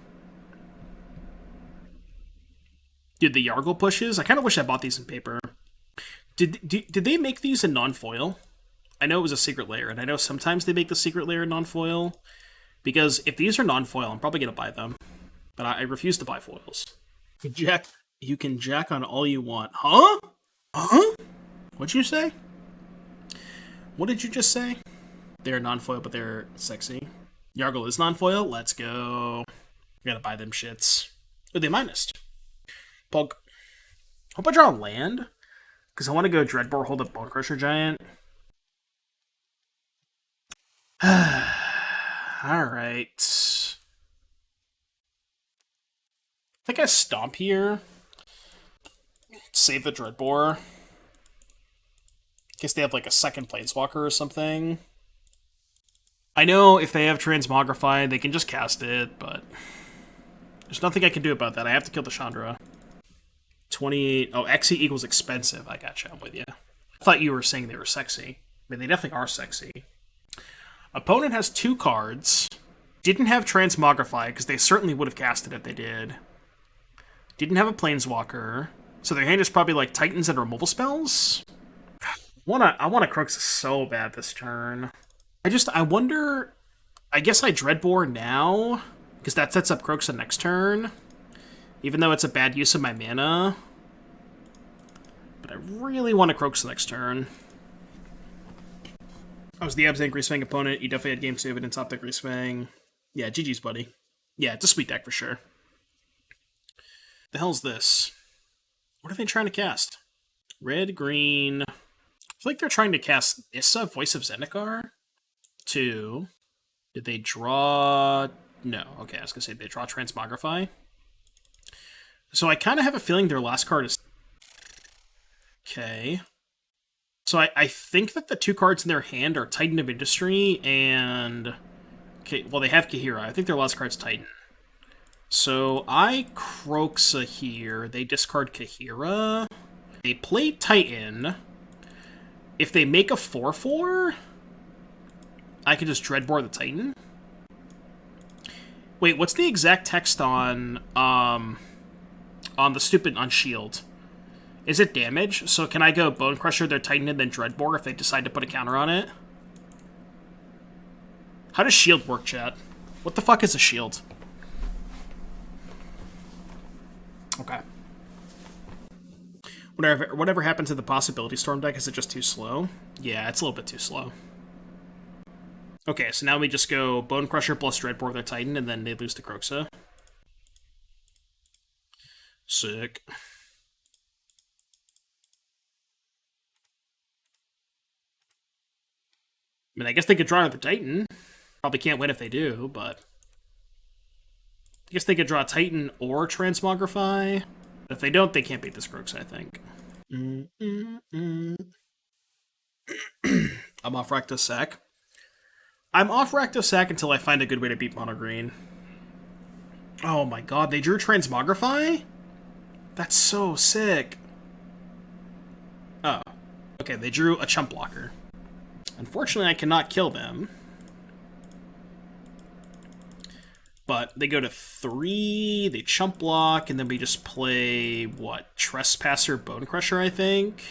Dude, the Yargle pushes? I kind of wish I bought these in paper. Did they make these in non-foil? I know it was a secret layer, and I know sometimes they make the secret layer in non-foil. Because if these are non-foil, I'm probably going to buy them. But I refuse to buy foils. You can jack on all you want. Huh? Huh? What'd you say? What did you just say? They're non-foil, but they're sexy. Yargle is non-foil. Let's go. I gotta buy them shits. Oh, they minused. Pog. Hope I draw a land. Because I want to go Dreadbore, hold up Bone Crusher Giant. Alright. I think I stomp here. Save the Dreadbore. In case they have like a second Planeswalker or something. I know if they have Transmogrify, they can just cast it, but there's nothing I can do about that. I have to kill the Chandra. 28. Oh, XE equals expensive. I gotcha. I'm with you. I thought you were saying they were sexy. I mean, they definitely are sexy. Opponent has 2 cards. Didn't have Transmogrify, because they certainly would have cast it if they did. Didn't have a Planeswalker. So their hand is probably like Titans and removal spells. I want to Crux so bad this turn. I wonder. I guess I Dreadbore now, because that sets up Croxa next turn. Even though it's a bad use of my mana. But I really want to Croxa next turn. I was the Abs Angry Swing opponent. You definitely had game save it and top deck Reswing. Yeah, GG's, buddy. Yeah, it's a sweet deck for sure. The hell's this? What are they trying to cast? Red, green. I feel like they're trying to cast Issa, Voice of Zendikar. 2. Did they draw... No. Okay, I was going to say they draw Transmogrify. So I kind of have a feeling their last card is... Okay. So I think that the 2 cards in their hand are Titan of Industry and... Okay, well, they have Kahira. I think their last card's Titan. So I Croxa here. They discard Kahira. They play Titan. If they make a 4/4... I can just Dreadbore the Titan. Wait, what's the exact text on the stupid on Shield? Is it damage? So can I go Bone Crusher their Titan and then Dreadbore if they decide to put a counter on it? How does Shield work, chat? What the fuck is a Shield? Okay. Whatever happened to the Possibility Storm deck? Is it just too slow? Yeah, it's a little bit too slow. Okay, so now we just go Bone Crusher plus Dreadbore their Titan, and then they lose to Croxa. Sick. I mean, I guess they could draw another Titan. Probably can't win if they do, but... I guess they could draw Titan or Transmogrify. If they don't, they can't beat this Croxa, I think. I'm off Rakdos Sack. I'm off Rakdos Sack until I find a good way to beat Mono Green. Oh my god, they drew Transmogrify? That's so sick. Oh. Okay, they drew a Chump Blocker. Unfortunately, I cannot kill them. But they go to 3, they Chump Block, and then we just play, what, Trespasser, Bone Crusher, I think?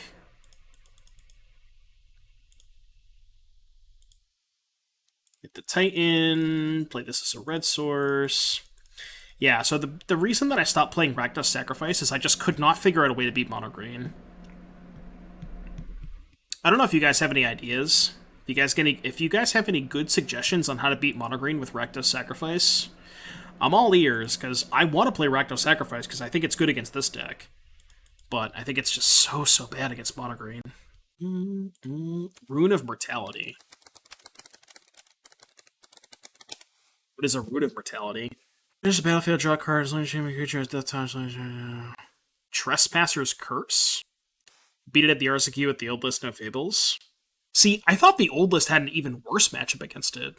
Hit the Titan, play this as a red source. Yeah, so the reason that I stopped playing Rakdos Sacrifice is I just could not figure out a way to beat Mono Green. I don't know if you guys have any ideas. If you guys have any good suggestions on how to beat Mono Green with Rakdos Sacrifice, I'm all ears, because I want to play Rakdos Sacrifice because I think it's good against this deck. But I think it's just so bad against Mono Green. Rune of Mortality. What is a Rune of Mortality? There's a battlefield, draw cards, land champion creatures, death touch, Trespasser's Curse? Beat it at the RSQ with the old list, no fables. See, I thought the old list had an even worse matchup against it.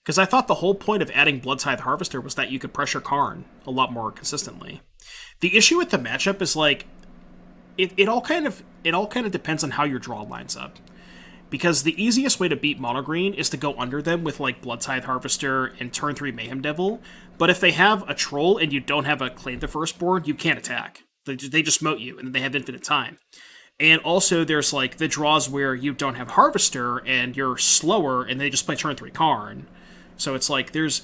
Because I thought the whole point of adding Blood-Tithe Harvester was that you could pressure Karn a lot more consistently. The issue with the matchup is, like, it all kind of depends on how your draw lines up. Because the easiest way to beat mono green is to go under them with like Blood Tithe Harvester and turn 3 Mayhem Devil. But if they have a troll and you don't have a Claim the Firstborn, you can't attack. They just moat you and they have infinite time. And also there's like the draws where you don't have Harvester and you're slower and they just play turn 3 Karn. So it's like there's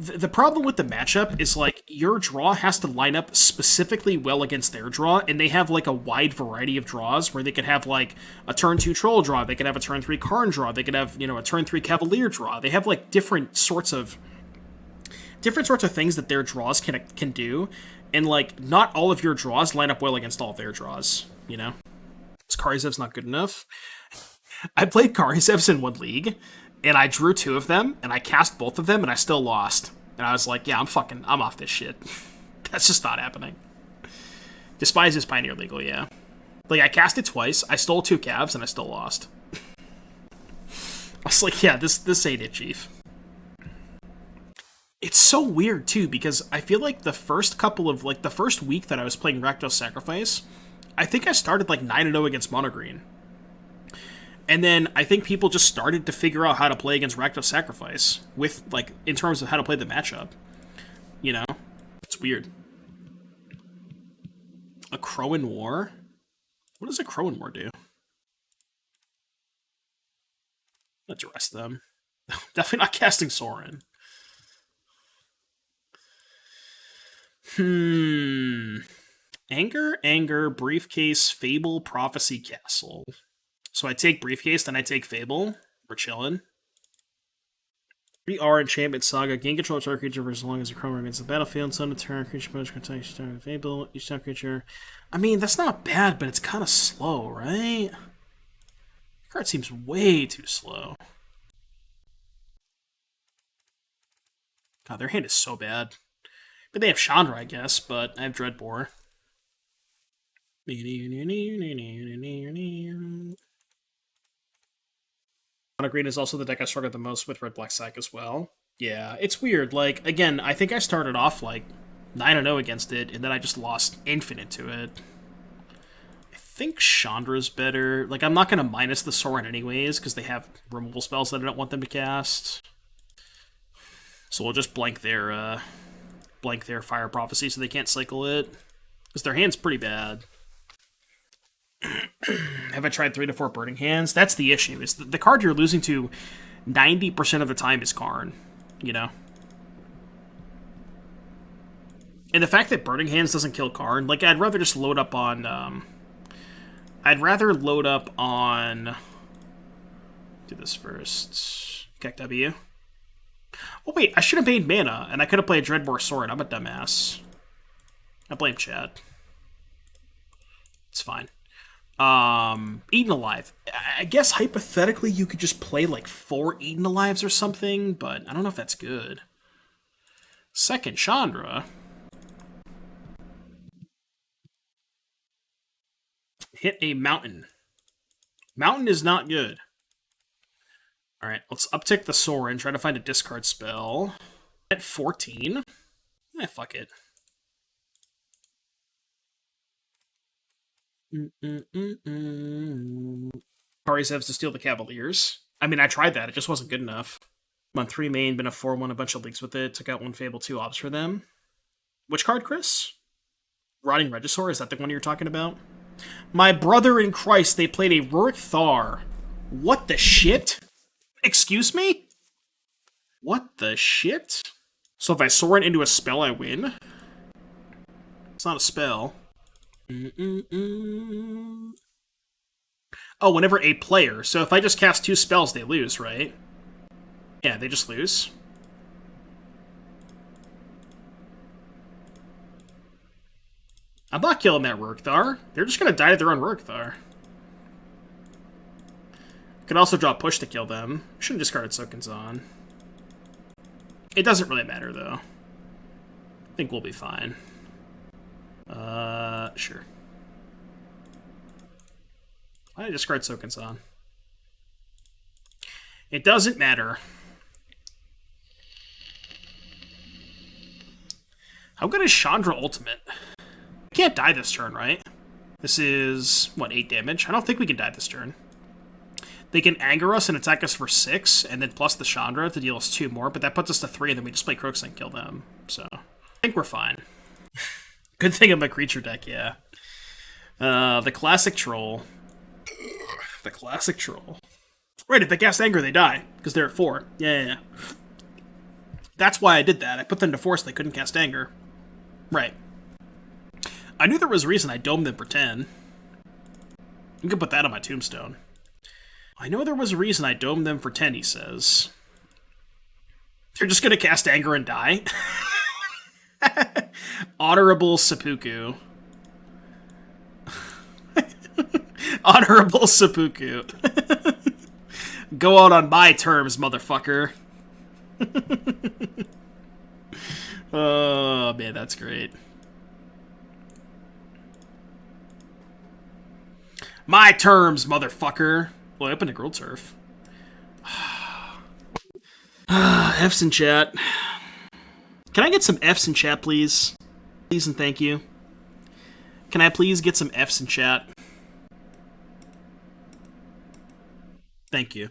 the problem with the matchup is like your draw has to line up specifically well against their draw, and they have like a wide variety of draws where they could have like a turn 2 troll draw, they could have a turn 3 Karn draw, they could have, a turn 3 Cavalier draw. They have like different sorts of things that their draws can do, and like not all of your draws line up well against all of their draws, This Karizev's not good enough. I played Karizevs in one league, and I drew 2 of them, and I cast both of them, and I still lost. And I was like, yeah, I'm off this shit. That's just not happening. Despise is Pioneer legal, yeah. Like, I cast it twice, I stole 2 calves, and I still lost. I was like, yeah, this ain't it, Chief. It's so weird, too, because I feel like the first week that I was playing Rakdos Sacrifice, I think I started like 9-0 against Mono Green. And then I think people just started to figure out how to play against Rakdos Sacrifice with, like, in terms of how to play the matchup. It's weird. A Crow in War? What does a Crow in War do? Let's arrest them. Definitely not casting Sorin. Anger, Briefcase, Fable, Prophecy, Castle. So I take Briefcase, then I take Fable. We're chilling. 3R Enchantment Saga. Gain control of target creature for as long as the Chrome remains in the battlefield. Send a turn. Creature bonus contains each time Fable. Each time creature. I mean, that's not bad, but it's kind of slow, right? The card seems way too slow. God, their hand is so bad. But they have Chandra, I guess, but I have Dreadbore. Mono Green is also the deck I struggled the most with Red Black Sack as well. Yeah, it's weird. Like, again, I think I started off like 9-0 against it, and then I just lost infinite to it. I think Chandra's better. Like, I'm not going to minus the Sorin anyways, because they have removal spells that I don't want them to cast. So we'll just blank their Fire Prophecy so they can't cycle it. Because their hand's pretty bad. Have I tried 3 to 4 Burning Hands? That's the issue. Is the card you're losing to 90% of the time is Karn, And the fact that Burning Hands doesn't kill Karn, like, I'd rather just load up on, do this first. Kek W. Oh wait, I should have made mana, and I could have played Dreadbore Sword. I'm a dumbass. I blame Chad. It's fine. Eaten Alive. I guess hypothetically you could just play like 4 Eaten Alives or something, but I don't know if that's good. Second Chandra. Hit a Mountain. Mountain is not good. Alright, let's uptick the Sorin, try to find a discard spell. At 14? Fuck it. Karizevs to steal the Cavaliers. I mean, I tried that. It just wasn't good enough. I'm on 3 main, been a 4-1, a bunch of leagues with it. Took out 1 Fable, 2 Obs for them. Which card, Chris? Rotting Regisaur? Is that the one you're talking about? My brother in Christ, they played a Rurik Thar. What the shit? Excuse me? What the shit? So if I Sorin into a spell, I win? It's not a spell. Oh, whenever a player. So if I just cast 2 spells, they lose, right? Yeah, they just lose. I'm not killing that Rurikthar. They're just gonna die to their own Rurikthar. Could also draw Push to kill them. Shouldn't have discarded Soken's-On. It doesn't really matter, though. I think we'll be fine. Sure. I discard Soken's-On. It doesn't matter. How good is Chandra Ultimate? I can't die this turn, right? This is, what, 8 damage? I don't think we can die this turn. They can anger us and attack us for 6, and then plus the Chandra to deal us 2 more, but that puts us to 3, and then we just play Crooks and kill them. So, I think we're fine. Good thing of my creature deck, yeah. The classic troll. The classic troll. Right, if they cast anger, they die, because they're at 4. Yeah. That's why I did that. I put them to 4 so they couldn't cast anger. Right. I knew there was a reason I domed them for 10. You can put that on my tombstone. I know there was a reason I domed them for 10, he says. They're just gonna cast anger and die? Honorable Seppuku. Honorable Seppuku. Go out on my terms, motherfucker. Oh, man, that's great. My terms, motherfucker. Well, I opened a Grilled Turf. F's in chat. Can I get some F's in chat, please? Please and thank you. Can I please get some F's in chat? Thank you.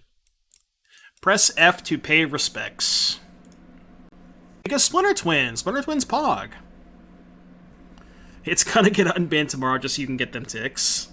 Press F to pay respects. Because Splinter Twins Pog. It's gonna get unbanned tomorrow just so you can get them ticks.